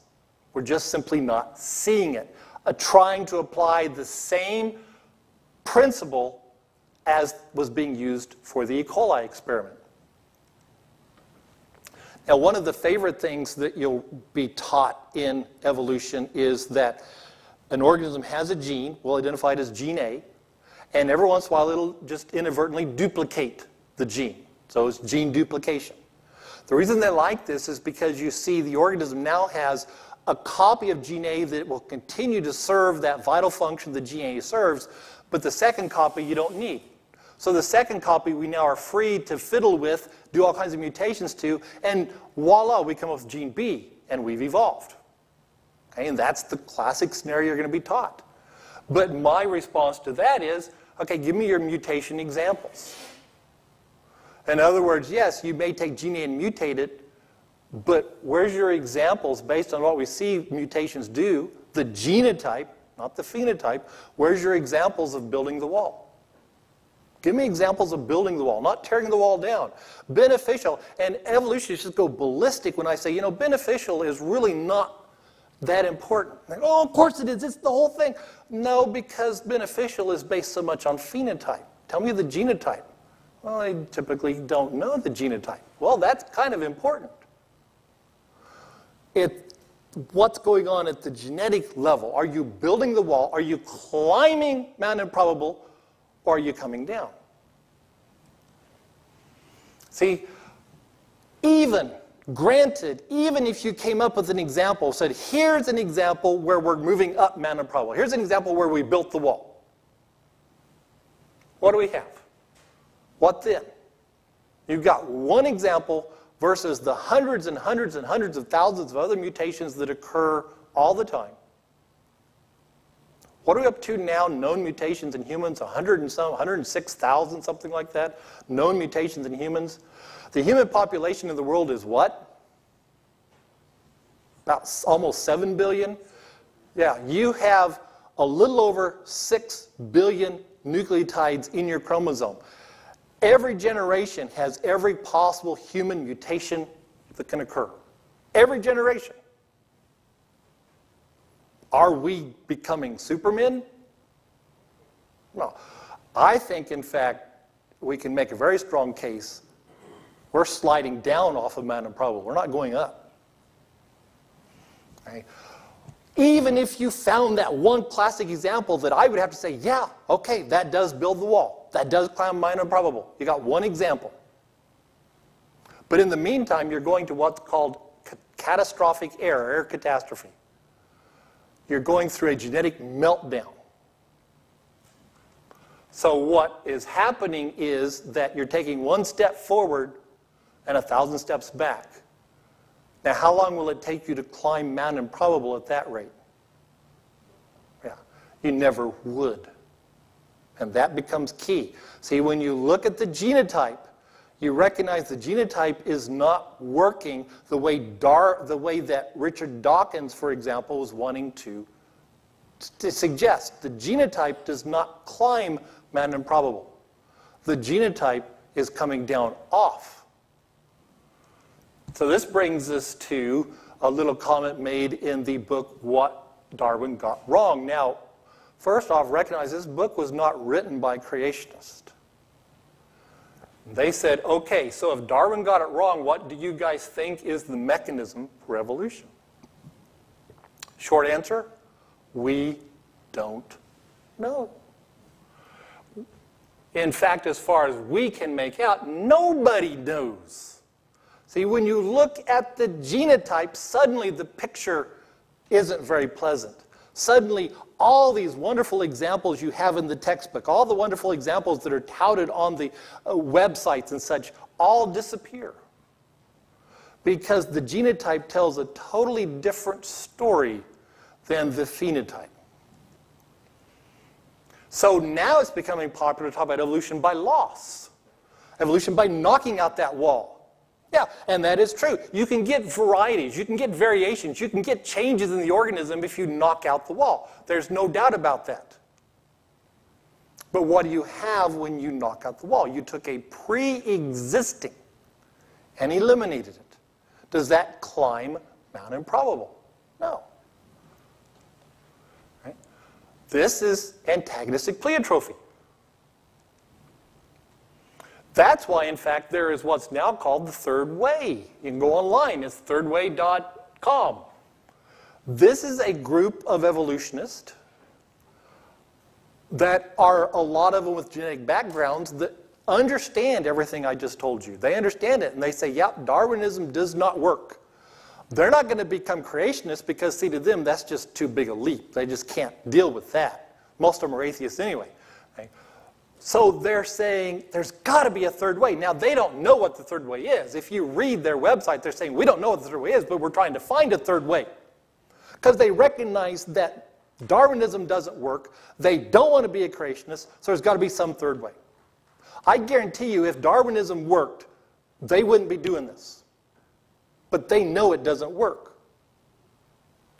We're just simply not seeing it. Trying to apply the same principle as was being used for the E. coli experiment. Now, one of the favorite things that you'll be taught in evolution is that an organism has a gene, we'll identify it as gene A, and every once in a while it'll just inadvertently duplicate the gene. So it's gene duplication. The reason they like this is because you see the organism now has a copy of gene A that will continue to serve that vital function that gene A serves, but the second copy you don't need. So the second copy we now are free to fiddle with, do all kinds of mutations to, and voila, we come up with gene B, and we've evolved. Okay, and that's the classic scenario you're going to be taught. But my response to that is, okay, give me your mutation examples. In other words, yes, you may take gene A and mutate it, but where's your examples based on what we see mutations do, the genotype, not the phenotype, where's your examples of building the wall? Give me examples of building the wall, not tearing the wall down. Beneficial, and evolutionists just go ballistic when I say, you know, beneficial is really not that important. Like, oh, of course it is, it's the whole thing. No, because beneficial is based so much on phenotype. Tell me the genotype. Well, I typically don't know the genotype. Well, that's kind of important. What's going on at the genetic level? Are you building the wall? Are you climbing Mount Improbable? Or are you coming down? See, granted, even if you came up with an example, said, here's an example where we're moving up Mount Improbable. Here's an example where we built the wall. What do we have? What then? You've got one example versus the hundreds and hundreds and hundreds of thousands of other mutations that occur all the time. What are we up to now? Known mutations in humans, 106,000, something like that. Known mutations in humans. The human population in the world is what? About almost 7 billion. Yeah, you have a little over 6 billion nucleotides in your chromosome. Every generation has every possible human mutation that can occur. Every generation. Are we becoming supermen? No. I think, in fact, we can make a very strong case. We're sliding down off of Mount Improbable. We're not going up. Okay? Even if you found that one classic example that I would have to say, yeah, okay, that does build the wall. That does climb Mount Improbable. You got one example. But in the meantime, you're going to what's called catastrophic error catastrophe. You're going through a genetic meltdown. So what is happening is that you're taking one step forward and 1,000 steps back. Now, how long will it take you to climb Mount Improbable at that rate? Yeah, you never would. And that becomes key. See, when you look at the genotype, you recognize the genotype is not working the way that Richard Dawkins, for example, was wanting to suggest. The genotype does not climb Mount Improbable. The genotype is coming down off. So this brings us to a little comment made in the book, What Darwin Got Wrong. Now, first off, recognize this book was not written by creationists. They said, okay, so if Darwin got it wrong, what do you guys think is the mechanism for evolution? Short answer, we don't know. In fact, as far as we can make out, nobody knows. See, when you look at the genotype, suddenly the picture isn't very pleasant. Suddenly, all these wonderful examples you have in the textbook, all the wonderful examples that are touted on the websites and such, all disappear. Because the genotype tells a totally different story than the phenotype. So now it's becoming popular to talk about evolution by loss. Evolution by knocking out that wall. Yeah, and that is true. You can get varieties, you can get variations, you can get changes in the organism if you knock out the wall. There's no doubt about that. But what do you have when you knock out the wall? You took a pre-existing and eliminated it. Does that climb Mount Improbable? No. Right? This is antagonistic pleiotropy. That's why, in fact, there is what's now called the third way. You can go online. It's thirdway.com. This is a group of evolutionists that are a lot of them with genetic backgrounds that understand everything I just told you. They understand it, and they say, yeah, Darwinism does not work. They're not going to become creationists because, see, to them, that's just too big a leap. They just can't deal with that. Most of them are atheists anyway. Okay? So they're saying there's got to be a third way. Now, they don't know what the third way is. If you read their website, they're saying, we don't know what the third way is, but we're trying to find a third way. Because they recognize that Darwinism doesn't work. They don't want to be a creationist, so there's got to be some third way. I guarantee you, if Darwinism worked, they wouldn't be doing this. But they know it doesn't work.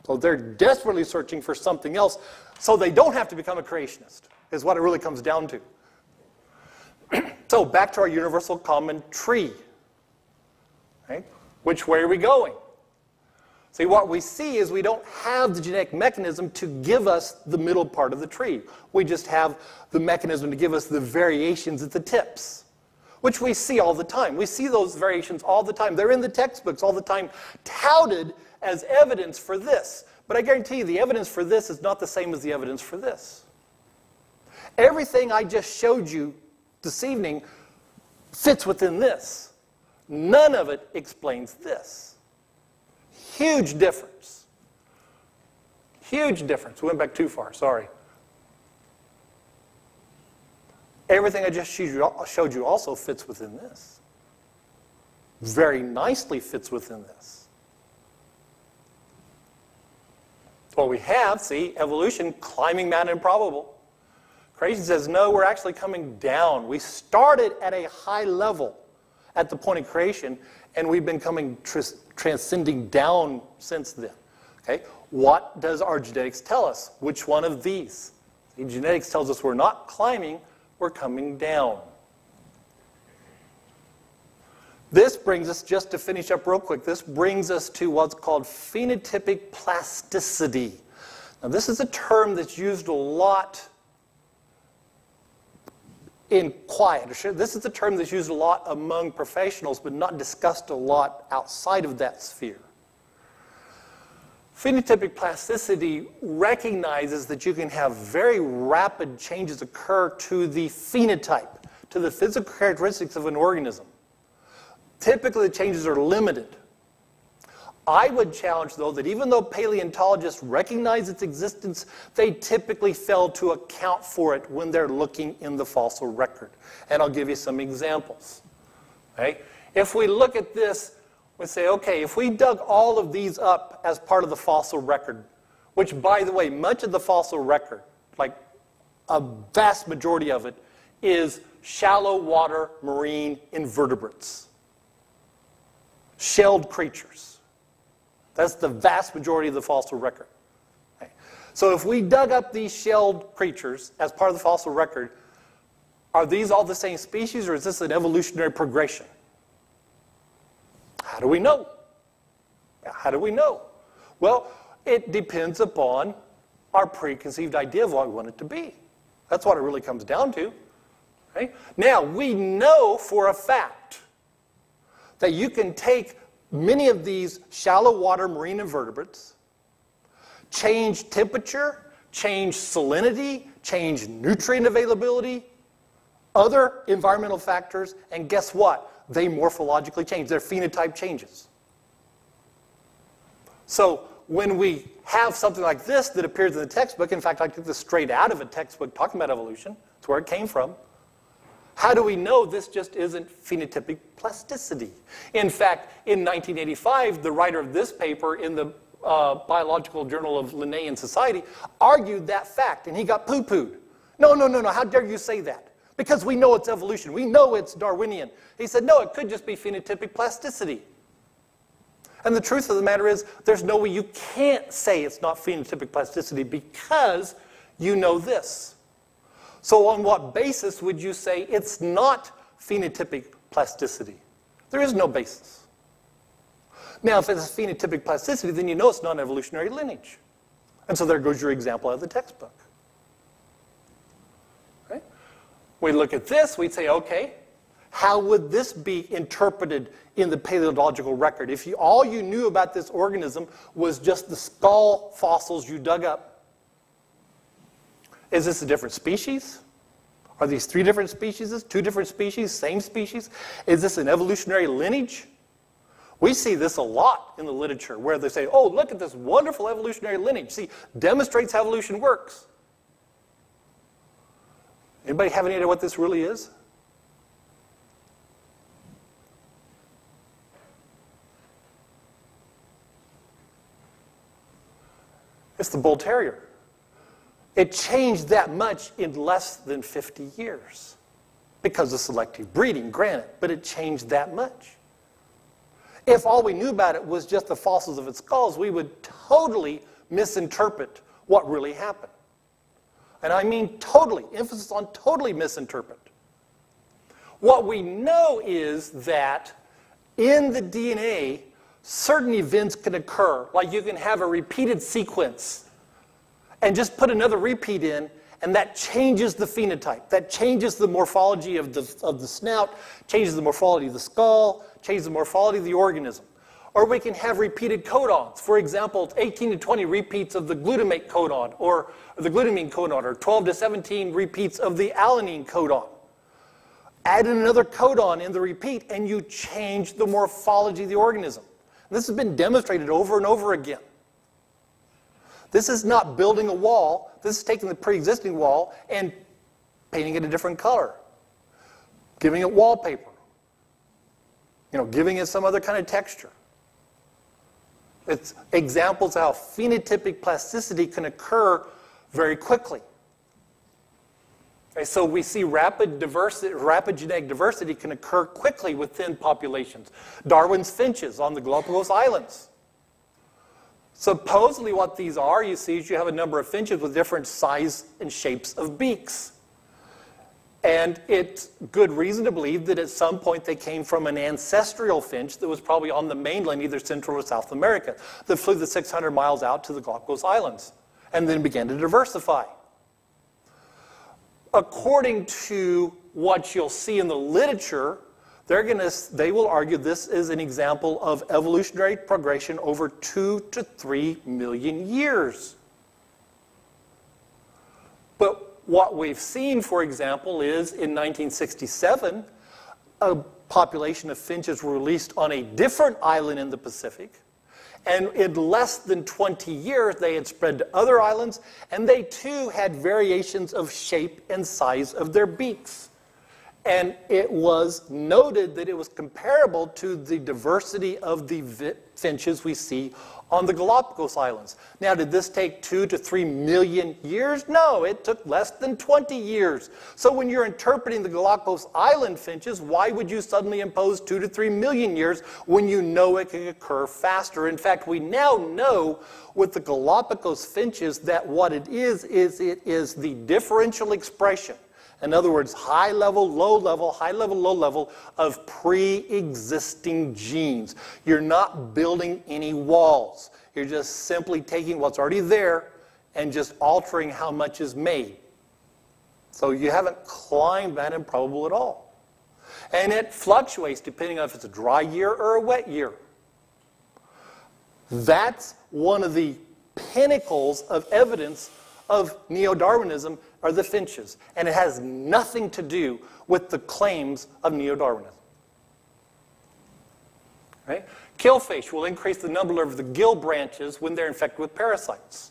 So they're desperately searching for something else so they don't have to become a creationist, is what it really comes down to. So back to our universal common tree. Okay? Which way are we going? See, what we see is we don't have the genetic mechanism to give us the middle part of the tree. We just have the mechanism to give us the variations at the tips, which we see all the time. We see those variations all the time. They're in the textbooks all the time, touted as evidence for this. But I guarantee you the evidence for this is not the same as the evidence for this. Everything I just showed you this evening fits within this. None of it explains this. Huge difference. Huge difference. We went back too far, sorry. Everything I just showed you also fits within this. Very nicely fits within this. What we have, see, evolution, climbing Mount Improbable. Creation says, no, we're actually coming down. We started at a high level at the point of creation, and we've been coming transcending down since then. Okay? What does our genetics tell us? Which one of these? See, genetics tells us we're not climbing, we're coming down. This brings us, just to finish up real quick, this brings us to what's called phenotypic plasticity. Now, this is a term that's used a lot in quiet. This is a term that's used a lot among professionals, but not discussed a lot outside of that sphere. Phenotypic plasticity recognizes that you can have very rapid changes occur to the phenotype, to the physical characteristics of an organism. Typically, the changes are limited. I would challenge, though, that even though paleontologists recognize its existence, they typically fail to account for it when they're looking in the fossil record. And I'll give you some examples. Okay? If we look at this, we say, okay, if we dug all of these up as part of the fossil record, which, by the way, much of the fossil record, like a vast majority of it, is shallow water marine invertebrates, shelled creatures. That's the vast majority of the fossil record. Okay. So if we dug up these shelled creatures as part of the fossil record, are these all the same species, or is this an evolutionary progression? How do we know? How do we know? Well, it depends upon our preconceived idea of what we want it to be. That's what it really comes down to. Okay? Now, we know for a fact that you can take many of these shallow water marine invertebrates, change temperature, change salinity, change nutrient availability, other environmental factors, and guess what? They morphologically change. Their phenotype changes. So when we have something like this that appears in the textbook, in fact, I took this straight out of a textbook talking about evolution. That's where it came from. How do we know this just isn't phenotypic plasticity? In fact, in 1985, the writer of this paper in the Biological Journal of Linnaean Society argued that fact, and he got poo-pooed. No, how dare you say that? Because we know it's evolution. We know it's Darwinian. He said, no, it could just be phenotypic plasticity. And the truth of the matter is, there's no way you can't say it's not phenotypic plasticity because you know this. So on what basis would you say it's not phenotypic plasticity? There is no basis. Now, if it's phenotypic plasticity, then you know it's not an evolutionary lineage. And so there goes your example out of the textbook. Okay? We look at this, we'd say, okay, How would this be interpreted in the paleontological record if all you knew about this organism was just the skull fossils you dug up? Is this a different species? Are these 3 different species, 2 different species, same species? Is this an evolutionary lineage? We see this a lot in the literature where they say, oh, look at this wonderful evolutionary lineage. See, demonstrates how evolution works. Anybody have any idea what this really is? It's the bull terrier. It changed that much in less than 50 years because of selective breeding, granted, but it changed that much. If all we knew about it was just the fossils of its skulls, we would totally misinterpret what really happened. And I mean totally, emphasis on totally misinterpret. What we know is that in the DNA, certain events can occur, like you can have a repeated sequence and just put another repeat in, and that changes the phenotype. That changes the morphology of the snout, changes the morphology of the skull, changes the morphology of the organism. Or we can have repeated codons. For example, 18 to 20 repeats of the glutamate codon, or the glutamine codon, or 12 to 17 repeats of the alanine codon. Add in another codon in the repeat, and you change the morphology of the organism. This has been demonstrated over and over again. This is not building a wall. This is taking the pre-existing wall and painting it a different color, giving it wallpaper, giving it some other kind of texture. It's examples of how phenotypic plasticity can occur very quickly. Okay, so we see rapid genetic diversity can occur quickly within populations. Darwin's finches on the Galapagos Islands. Supposedly what these are, you see, is you have a number of finches with different size and shapes of beaks. And it's good reason to believe that at some point they came from an ancestral finch that was probably on the mainland, either Central or South America, that flew the 600 miles out to the Galapagos Islands and then began to diversify. According to what you'll see in the literature, they will argue this is an example of evolutionary progression over 2 to 3 million years. But what we've seen, for example, is in 1967, a population of finches were released on a different island in the Pacific. And in less than 20 years, they had spread to other islands, and they too had variations of shape and size of their beaks. And it was noted that it was comparable to the diversity of the finches we see on the Galapagos Islands. Now, did this take 2 to 3 million years? No, it took less than 20 years. So when you're interpreting the Galapagos Island finches, why would you suddenly impose 2 to 3 million years when you know it can occur faster? In fact, we now know with the Galapagos finches that what it is the differential expression. In other words, high level, low level of pre-existing genes. You're not building any walls. You're just simply taking what's already there and just altering how much is made. So you haven't climbed that improbable at all. And it fluctuates depending on if it's a dry year or a wet year. That's one of the pinnacles of evidence of Neo-Darwinism are the finches, and it has nothing to do with the claims of Neo-Darwinism. Right? Killfish will increase the number of the gill branches when they're infected with parasites.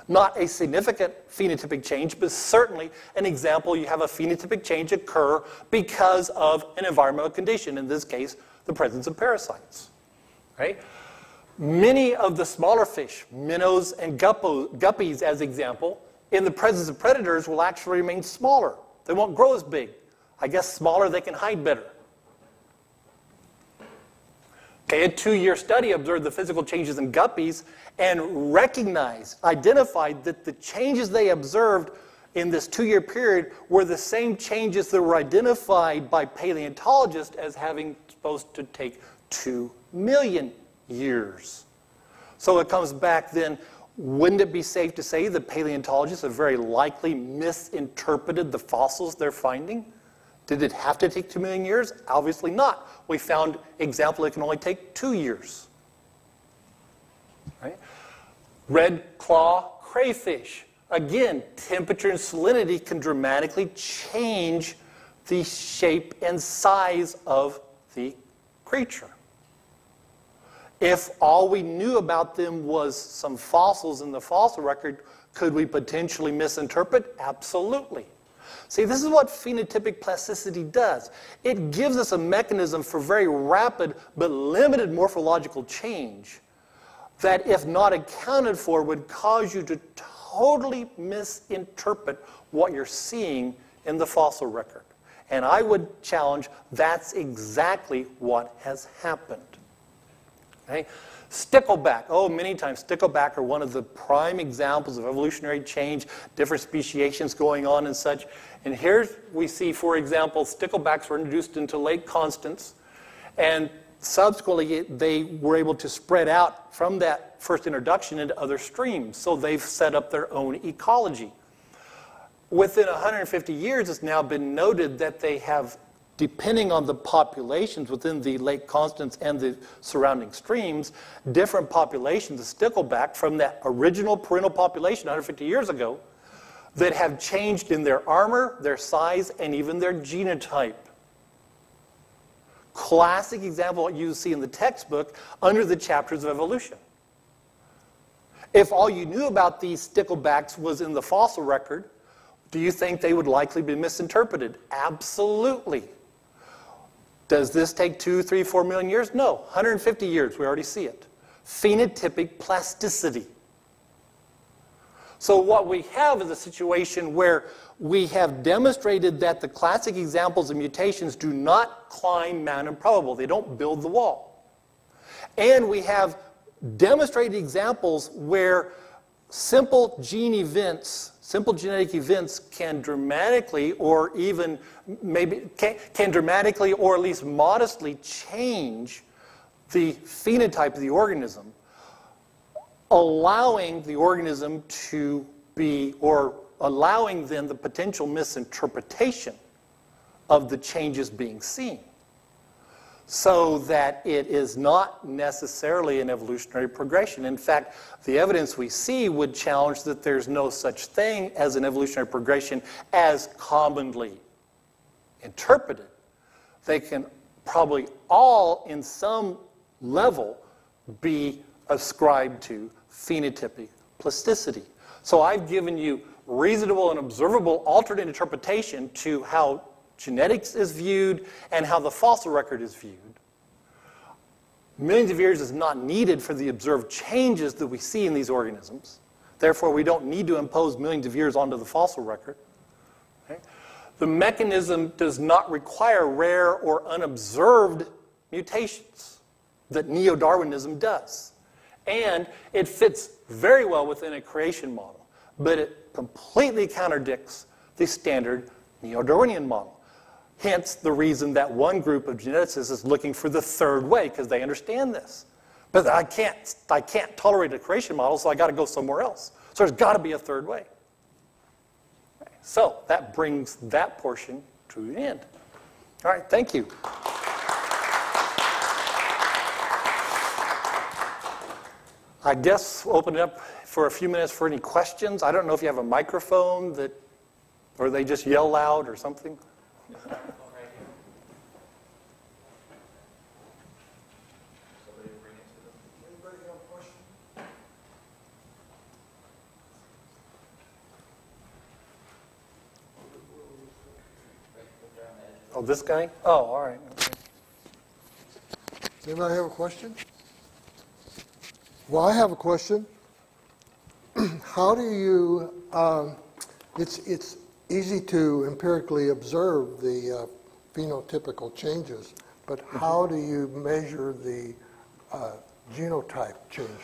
Not a significant phenotypic change, but certainly an example you have a phenotypic change occur because of an environmental condition, in this case, the presence of parasites. Right? Many of the smaller fish, minnows and guppies as example, in the presence of predators will actually remain smaller. They won't grow as big. I guess smaller, they can hide better. Okay, a 2-year study observed the physical changes in guppies and identified that the changes they observed in this 2-year period were the same changes that were identified by paleontologists as having supposed to take 2 million years. So it comes back then, wouldn't it be safe to say that paleontologists have very likely misinterpreted the fossils they're finding Did it have to take 2 million years? Obviously not. We found example it can only take 2 years. Right? Red claw crayfish. Again, temperature and salinity can dramatically change the shape and size of the creature. If all we knew about them was some fossils in the fossil record, could we potentially misinterpret? Absolutely. See, this is what phenotypic plasticity does. It gives us a mechanism for very rapid but limited morphological change that, if not accounted for, would cause you to totally misinterpret what you're seeing in the fossil record. And I would challenge that's exactly what has happened. Okay? Stickleback. Oh, many times Stickleback are one of the prime examples of evolutionary change, different speciations going on and such. And here we see, for example, Sticklebacks were introduced into Lake Constance, and subsequently they were able to spread out from that first introduction into other streams. So they've set up their own ecology. Within 150 years, it's now been noted that they have, depending on the populations within the Lake Constance and the surrounding streams, different populations of Stickleback from that original parental population 150 years ago that have changed in their armor, their size, and even their genotype. Classic example of what you see in the textbook under the chapters of evolution. If all you knew about these Sticklebacks was in the fossil record, do you think they would likely be misinterpreted? Absolutely. Does this take 2, 3, 4 million years? No, 150 years, we already see it. Phenotypic plasticity. So what we have is a situation where we have demonstrated that the classic examples of mutations do not climb Mount Improbable. They don't build the wall. And we have demonstrated examples where simple gene events, simple genetic events can dramatically or even maybe can dramatically or at least modestly change the phenotype of the organism, allowing the organism to be, or allowing then the potential misinterpretation of the changes being seen, so that it is not necessarily an evolutionary progression. In fact, the evidence we see would challenge that there's no such thing as an evolutionary progression as commonly interpreted. They can probably all, in some level, be ascribed to phenotypic plasticity. So I've given you reasonable and observable alternate interpretation to how genetics is viewed and how the fossil record is viewed. Millions of years is not needed for the observed changes that we see in these organisms. Therefore, we don't need to impose millions of years onto the fossil record. Okay? The mechanism does not require rare or unobserved mutations that Neo-Darwinism does. And it fits very well within a creation model, but it completely contradicts the standard Neo-Darwinian model. Hence the reason that one group of geneticists is looking for the third way, because they understand this. But I can't tolerate a creation model, so I got to go somewhere else. So there's got to be a third way. Okay, so that brings that portion to an end. All right, thank you. I guess we'll open it up for a few minutes for any questions. I don't know if you have a microphone that, or they just yell loud or something. Oh, this guy? Oh, all right. Okay. Does anybody have a question? Well, I have a question. How do you, it's easy to empirically observe the phenotypical changes, but how do you measure the genotype changes?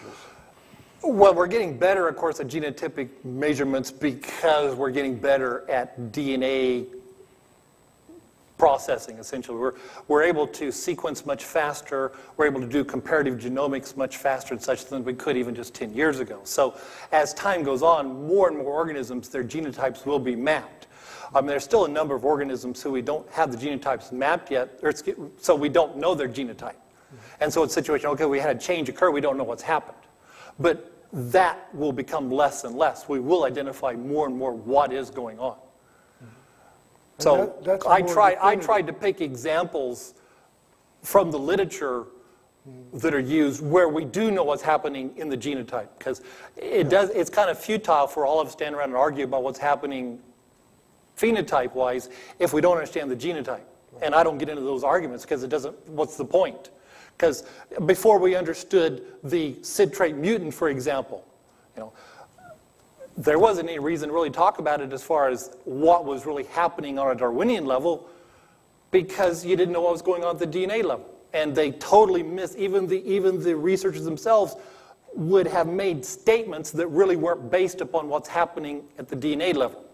Well, we're getting better, of course, at genotypic measurements because we're getting better at DNA processing, essentially. We're able to sequence much faster. We're able to do comparative genomics much faster and such than we could even just 10 years ago. So as time goes on, more and more organisms, their genotypes will be mapped. I mean, there's still a number of organisms who we don't have the genotypes mapped yet, so we don't know their genotype. And so it's a situation, okay, we had a change occur, we don't know what's happened. But that will become less and less. We will identify more and more what is going on. So I tried to pick examples from the literature that are used where we do know what's happening in the genotype, because it's kind of futile for all of us to stand around and argue about what's happening phenotype-wise if we don't understand the genotype. And I don't get into those arguments because it doesn't, what's the point? Because before we understood the SID trait mutant, for example, there wasn't any reason to really talk about it as far as what was really happening on a Darwinian level, because you didn't know what was going on at the DNA level. And they totally missed, even the researchers themselves would have made statements that really weren't based upon what's happening at the DNA level.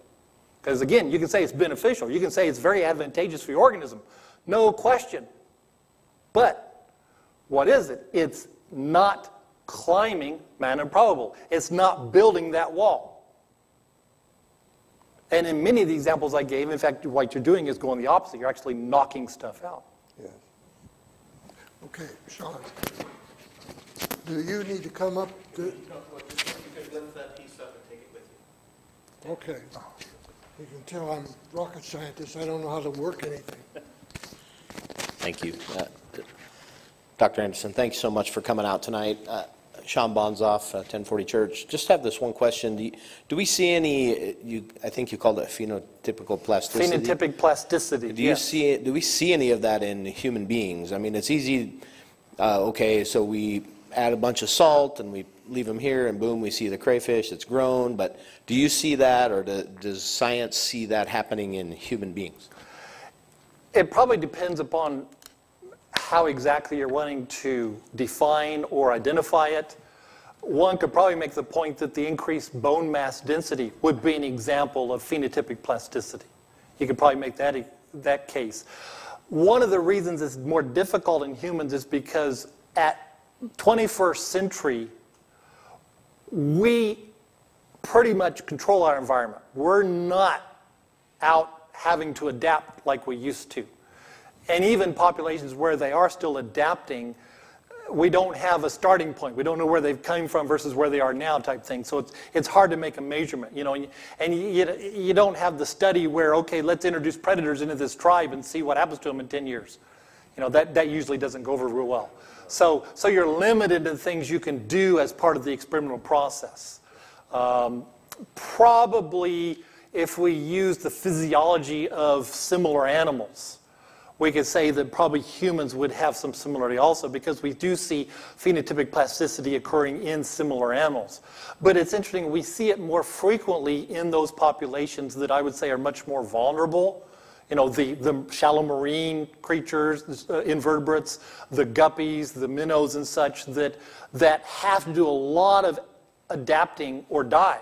Because again, you can say it's beneficial. You can say it's very advantageous for your organism. No question. But what is it? It's not climbing man improbable. It's not building that wall. And in many of the examples I gave, in fact, what you're doing is going the opposite. You're actually knocking stuff out. Yes. Okay, Sean, do you need to come up to... No, you can lift that piece up and take it with you. Okay. You can tell I'm a rocket scientist. I don't know how to work anything. Thank you. Dr. Anderson, thanks so much for coming out tonight. Sean Bonzoff, 1040 Church. Just have this one question. Do we see any, I think you called it phenotypical plasticity. Phenotypic plasticity, Do we see any of that in human beings? I mean, it's easy, okay, so we add a bunch of salt and we leave them here and boom, we see the crayfish, it's grown. But do you see that, or does science see that happening in human beings? It probably depends upon how exactly you're wanting to define or identify it. One could probably make the point that the increased bone mass density would be an example of phenotypic plasticity. You could probably make that case. One of the reasons it's more difficult in humans is because at 21st century, we pretty much control our environment. We're not out having to adapt like we used to. And even populations where they are still adapting, we don't have a starting point. We don't know where they've come from versus where they are now type thing. So it's hard to make a measurement, and you don't have the study where, okay, let's introduce predators into this tribe and see what happens to them in 10 years. That usually doesn't go over real well. So you're limited to things you can do as part of the experimental process. Probably if we use the physiology of similar animals, we could say that probably humans would have some similarity also, because we do see phenotypic plasticity occurring in similar animals. But it's interesting, we see it more frequently in those populations that I would say are much more vulnerable. The shallow marine creatures, invertebrates, the guppies, the minnows and such, that have to do a lot of adapting or die.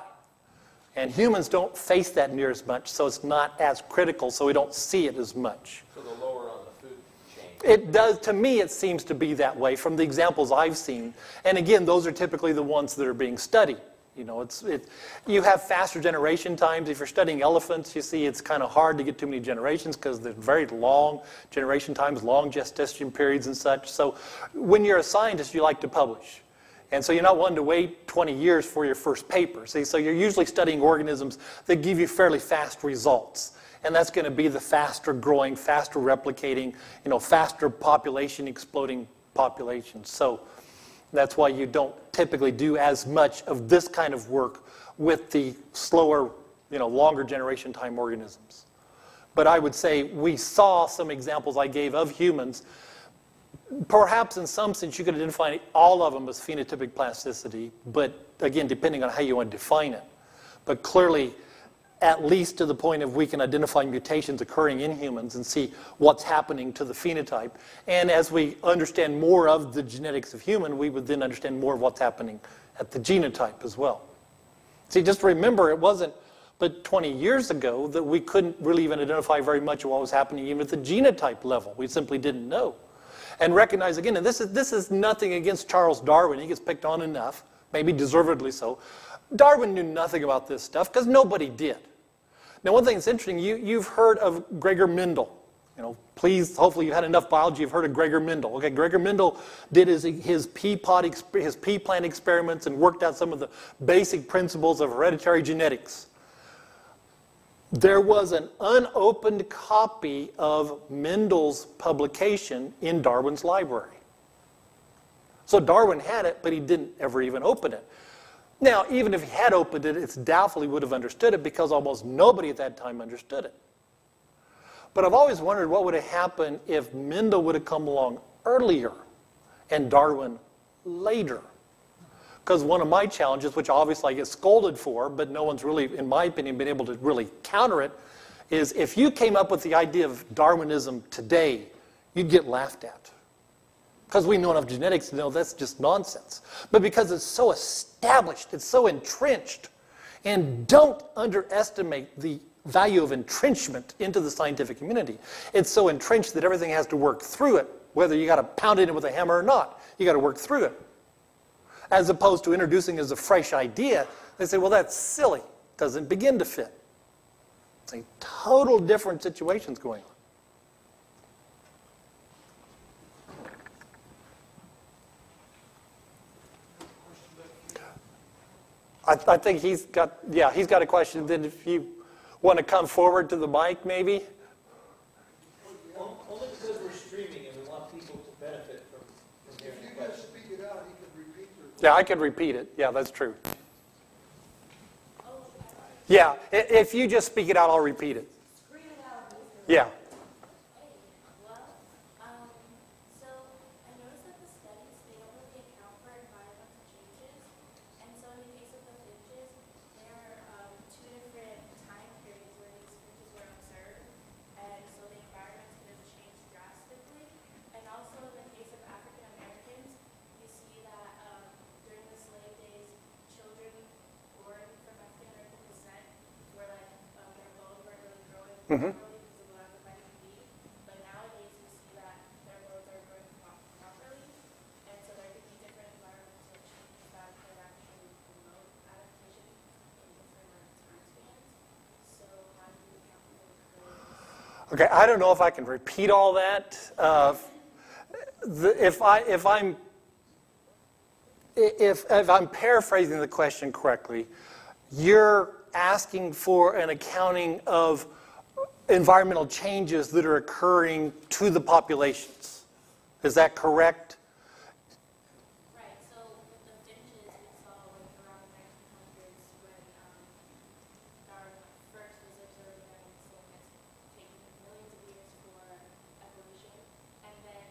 And humans don't face that near as much, so it's not as critical, so we don't see it as much. So the lower on the food chain. It does, to me, it seems to be that way from the examples I've seen. And again, those are typically the ones that are being studied. You have faster generation times. If you're studying elephants, you see it's kind of hard to get too many generations because there's very long generation times, long gestation periods and such. So when you're a scientist, you like to publish. And so you're not one to wait 20 years for your first paper. See, so you're usually studying organisms that give you fairly fast results. And that's going to be the faster growing, faster replicating, faster population exploding populations. So that's why you don't typically do as much of this kind of work with the slower, longer generation time organisms. But I would say we saw some examples I gave of humans. Perhaps in some sense you could identify all of them as phenotypic plasticity, but again, depending on how you want to define it. But clearly, at least to the point of we can identify mutations occurring in humans and see what's happening to the phenotype. And as we understand more of the genetics of human, we would then understand more of what's happening at the genotype as well. See, just remember, it wasn't but 20 years ago that we couldn't really even identify very much of what was happening even at the genotype level. We simply didn't know. And recognize again, and this is nothing against Charles Darwin. He gets picked on enough, maybe deservedly so. Darwin knew nothing about this stuff because nobody did. Now, one thing that's interesting, you've heard of Gregor Mendel. You know, please, hopefully you've had enough biology, you've heard of Gregor Mendel. Okay, Gregor Mendel did his pea plant experiments and worked out some of the basic principles of hereditary genetics. There was an unopened copy of Mendel's publication in Darwin's library. So Darwin had it, but he didn't ever even open it. Now, even if he had opened it, it's doubtful he would have understood it because almost nobody at that time understood it. But I've always wondered what would have happened if Mendel would have come along earlier and Darwin later. Because one of my challenges, which obviously I get scolded for, but no one's really, in my opinion, been able to really counter it, is if you came up with the idea of Darwinism today, you'd get laughed at. Because we know enough genetics to know that's just nonsense. But because it's so established, it's so entrenched, and don't underestimate the value of entrenchment into the scientific community. It's so entrenched that everything has to work through it, whether you got to pound it in with a hammer or not. You got to work through it. As opposed to introducing as a fresh idea, they say, well, that's silly. Doesn't begin to fit. It's a total different situations going on. I think he's got a question. Then if you want to come forward to the mic, maybe? Only because we're streaming and we want people to benefit from hearing the question. Speak it out, you can repeat your question. Yeah, I could repeat it. Yeah, that's true. Yeah, if you just speak it out, I'll repeat it. Yeah. Mm-hmm. But nowadays we see that their roads are growing properly, and so there could be different environmental changes that could actually promote adaptation in different time spans. So how do you account for those? Okay, I don't know if I can repeat all that. If I'm paraphrasing the question correctly, you're asking for an accounting of environmental changes that are occurring to the populations. Is that correct? Right, so with the finches, we saw around the 1900s when Darwin first was observing them, so it's taken millions of years for evolution, and then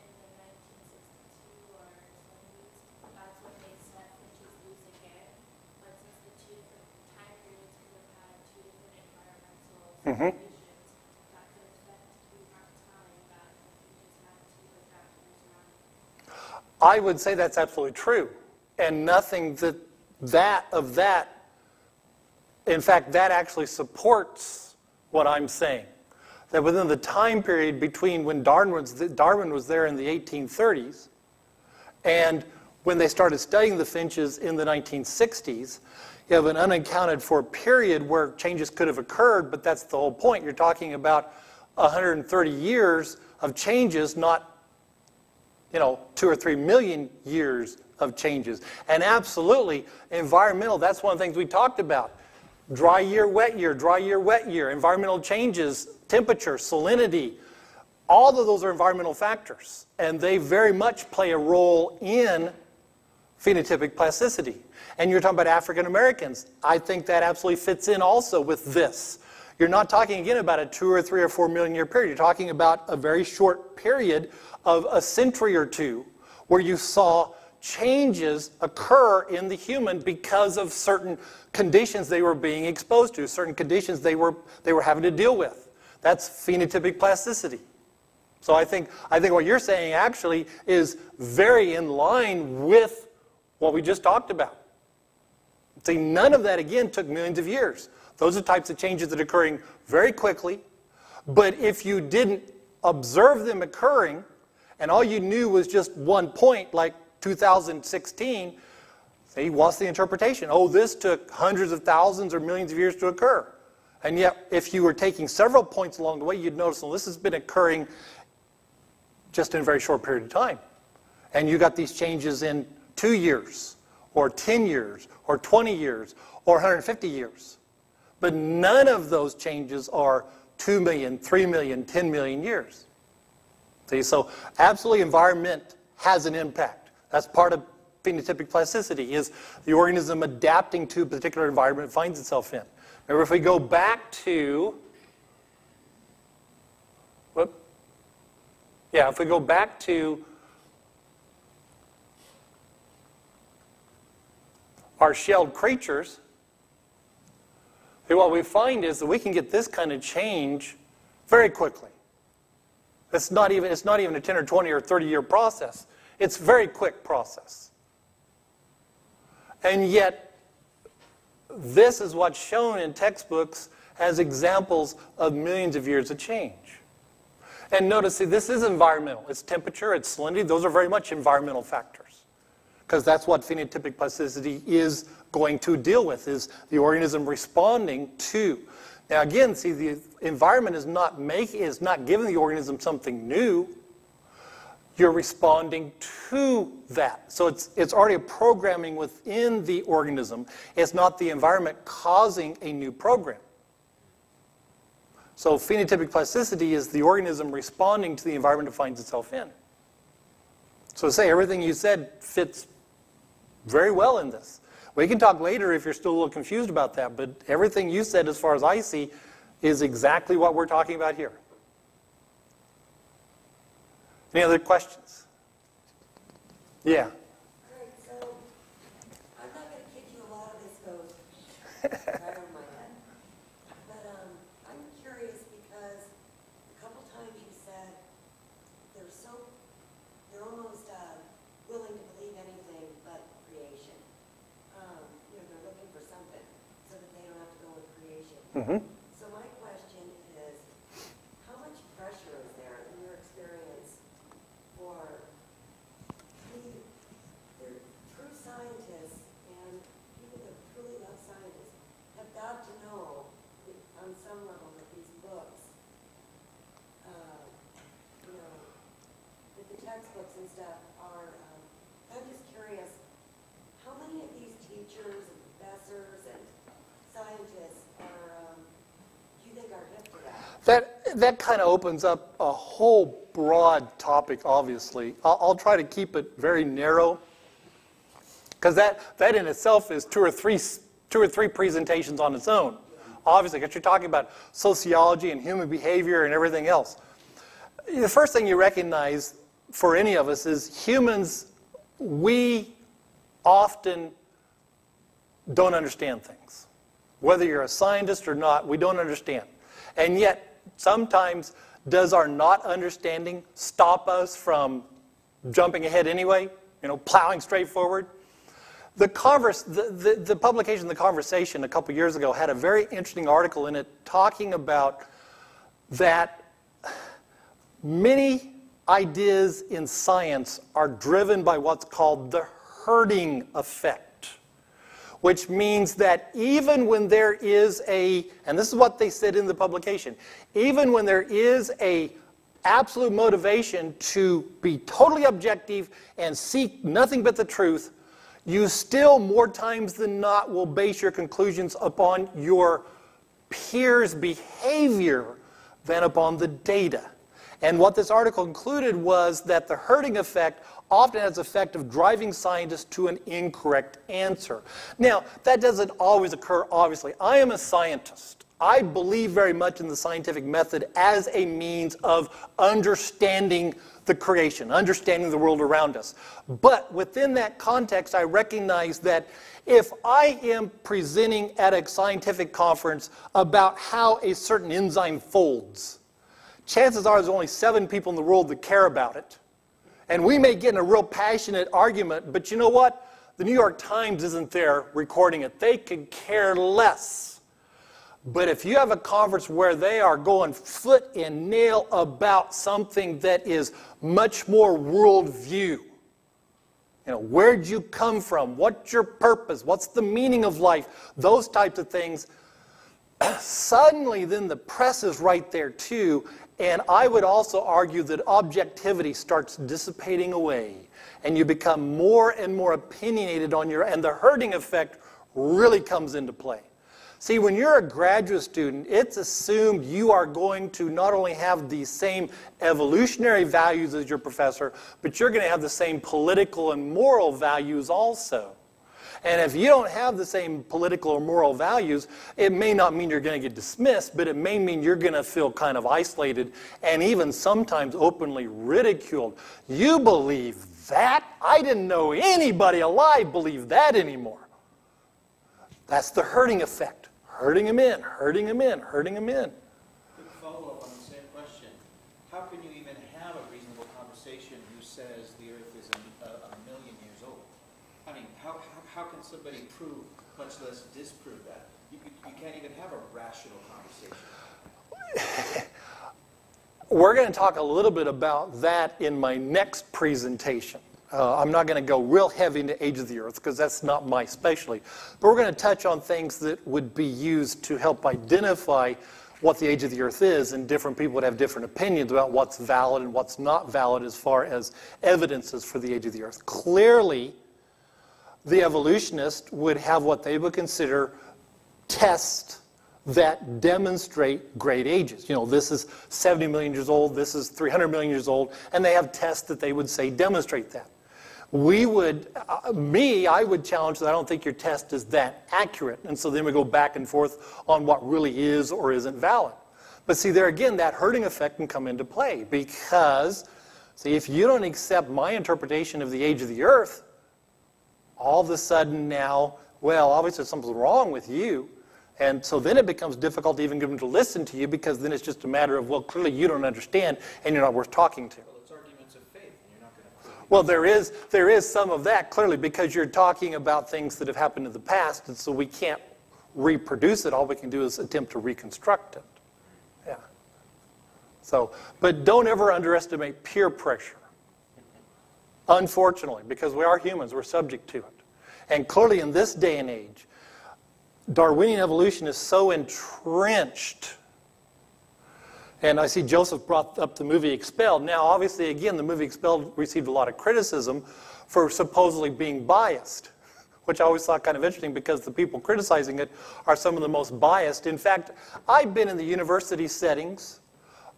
in the 1962 or 70s, that's when they set finches loose again. But since the two different time periods could have had two different environmental situations, that could affect the amount of time that the finches had to adapt to their surroundings. I would say that's absolutely true. And nothing of that, in fact, that actually supports what I'm saying. That within the time period between when Darwin was there in the 1830s and when they started studying the finches in the 1960s, you have an unaccounted for period where changes could have occurred, but that's the whole point. You're talking about 130 years of changes, not 2 or 3 million years of changes. And absolutely, environmental, that's one of the things we talked about. Dry year, wet year, dry year, wet year, environmental changes, temperature, salinity, all of those are environmental factors. And they very much play a role in phenotypic plasticity. And you're talking about African Americans. I think that absolutely fits in also with this. You're not talking again about a 2 or 3 or 4 million year period. You're talking about a very short period of a century or two where you saw changes occur in the human because of certain conditions they were being exposed to, certain conditions they were having to deal with. That's phenotypic plasticity. So I think what you're saying actually is very in line with what we just talked about. See, none of that, again, took millions of years. Those are types of changes that are occurring very quickly. But if you didn't observe them occurring, and all you knew was just one point, like 2016, see, what's the interpretation? Oh, this took hundreds of thousands or millions of years to occur. And yet, if you were taking several points along the way, you'd notice, well, this has been occurring just in a very short period of time. And you got these changes in 2 years, or 10 years, or 20 years, or 150 years. But none of those changes are 2 million, 3 million, 10 million years. See, so absolutely environment has an impact. That's part of phenotypic plasticity, is the organism adapting to a particular environment it finds itself in. Remember, if we go back to, if we go back to our shelled creatures, what we find is that we can get this kind of change very quickly. It's not even a 10 or 20 or 30-year process. It's a very quick process. And yet, this is what's shown in textbooks as examples of millions of years of change. And notice, see, this is environmental. It's temperature, it's salinity. Those are very much environmental factors, because that's what phenotypic plasticity is going to deal with, is the organism responding to. Now again, see, the environment is not giving the organism something new. You're responding to that. So it's already a programming within the organism. It's not the environment causing a new program. So phenotypic plasticity is the organism responding to the environment it finds itself in. So to say everything you said fits very well in this. We can talk later if you're still a little confused about that, but everything you said, as far as I see, is exactly what we're talking about here. Any other questions? Yeah. All right, so I'm not going to kid you, a lot of this goes right over my head. But I'm curious because a couple times you said they're almost willing to believe anything but creation. They're looking for something so that they don't have to go with creation. Mm-hmm. So my question is, how much pressure is there in your experience for the true scientists and people that truly love scientists have got to know on some level that these books, that the textbooks and stuff are, I'm just curious, how many of these teachers and professors and scientists are, do you think are hip to that? That kind of opens up a whole broad topic, obviously. I'll try to keep it very narrow, because that in itself is two or three presentations on its own. Obviously, because you're talking about sociology and human behavior and everything else. The first thing you recognize for any of us is humans, we often don't understand things. Whether you're a scientist or not, we don't understand. And yet, sometimes, does our not understanding stop us from jumping ahead anyway? Plowing straight forward? The publication, The Conversation, a couple years ago had a very interesting article in it talking about that many ideas in science are driven by what's called the herding effect, which means that even when there is and this is what they said in the publication, even when there is a absolute motivation to be totally objective and seek nothing but the truth, you still, more times than not, will base your conclusions upon your peers' behavior than upon the data. And what this article concluded was that the herding effect often has the effect of driving scientists to an incorrect answer. Now, that doesn't always occur, obviously. I am a scientist. I believe very much in the scientific method as a means of understanding the creation, understanding the world around us. But within that context, I recognize that if I am presenting at a scientific conference about how a certain enzyme folds, chances are there's only 7 people in the world that care about it. And we may get in a real passionate argument, but you know what? The New York Times isn't there recording it. They could care less. But if you have a conference where they are going foot and nail about something that is much more worldview, where'd you come from? What's your purpose? What's the meaning of life? Those types of things. Suddenly, then the press is right there too, and I would also argue that objectivity starts dissipating away, and you become more and more opinionated on your, and the herding effect really comes into play. See, when you're a graduate student, it's assumed you are going to not only have the same evolutionary values as your professor, but you're going to have the same political and moral values also. And if you don't have the same political or moral values, it may not mean you're going to get dismissed, but it may mean you're going to feel kind of isolated and even sometimes openly ridiculed. You believe that? I didn't know anybody alive believed that anymore. That's the herding effect. Herding them in, herding them in, herding them in. Quick follow-up on the same question. How can you even have a reasonable conversation who says the Earth is a million years old? I mean, how can somebody prove, much less disprove that? You can't even have a rational conversation. We're going to talk a little bit about that in my next presentation. I'm not going to go real heavy into age of the Earth because that's not my specialty. But we're going to touch on things that would be used to help identify what the age of the Earth is, and different people would have different opinions about what's valid and what's not valid as far as evidences for the age of the Earth. Clearly, the evolutionist would have what they would consider tests that demonstrate great ages. You know, this is 70 million years old, this is 300 million years old, and they have tests that they would say demonstrate that. We would, I would challenge that I don't think your test is that accurate, and so then we go back and forth on what really is or isn't valid. But see, there again, that herding effect can come into play because, see, if you don't accept my interpretation of the age of the Earth, all of a sudden now, well, obviously something's wrong with you. And so then it becomes difficult to even get them to listen to you because then it's just a matter of, well, clearly you don't understand and you're not worth talking to. Well, it's arguments of faith, and you're not going to prove it. Well, there is some of that, clearly, because you're talking about things that have happened in the past, and so we can't reproduce it. All we can do is attempt to reconstruct it. Yeah. So, but don't ever underestimate peer pressure. Unfortunately, because we are humans, we're subject to it. And clearly in this day and age, Darwinian evolution is so entrenched. And I see Joseph brought up the movie Expelled. Now, obviously, again, the movie Expelled received a lot of criticism for supposedly being biased, which I always thought kind of interesting because the people criticizing it are some of the most biased. In fact, I've been in the university settings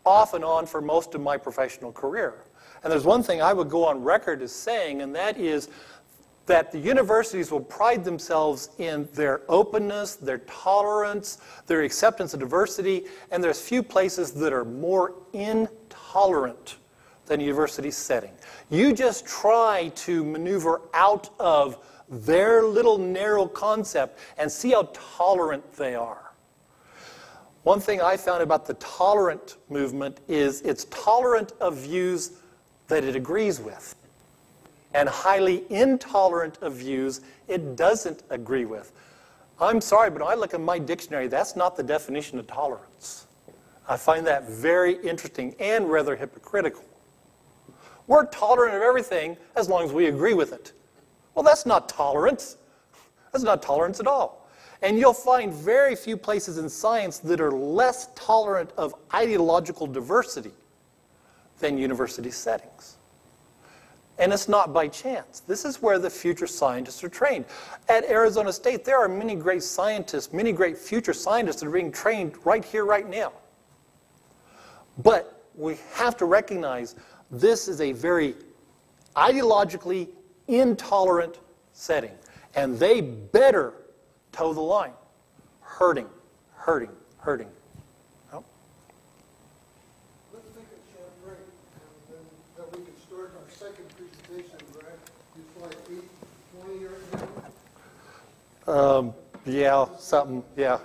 off and on for most of my professional career. And there's one thing I would go on record as saying, and that is that the universities will pride themselves in their openness, their tolerance, their acceptance of diversity, and there's few places that are more intolerant than a university setting. You just try to maneuver out of their little narrow concept and see how tolerant they are. One thing I found about the tolerant movement is it's tolerant of views that it agrees with, and highly intolerant of views it doesn't agree with. I'm sorry, but when I look at my dictionary, that's not the definition of tolerance. I find that very interesting and rather hypocritical. We're tolerant of everything as long as we agree with it. Well, that's not tolerance. That's not tolerance at all. And you'll find very few places in science that are less tolerant of ideological diversity than university settings. And it's not by chance. This is where the future scientists are trained. At Arizona State, there are many great scientists, many great future scientists that are being trained right here, right now. But we have to recognize this is a very ideologically intolerant setting. And they better toe the line. Herding, herding, herding. No? Let's take a short break, and then we can start our second presentation, right? It's like 8:20 right now. Yeah, something, yeah.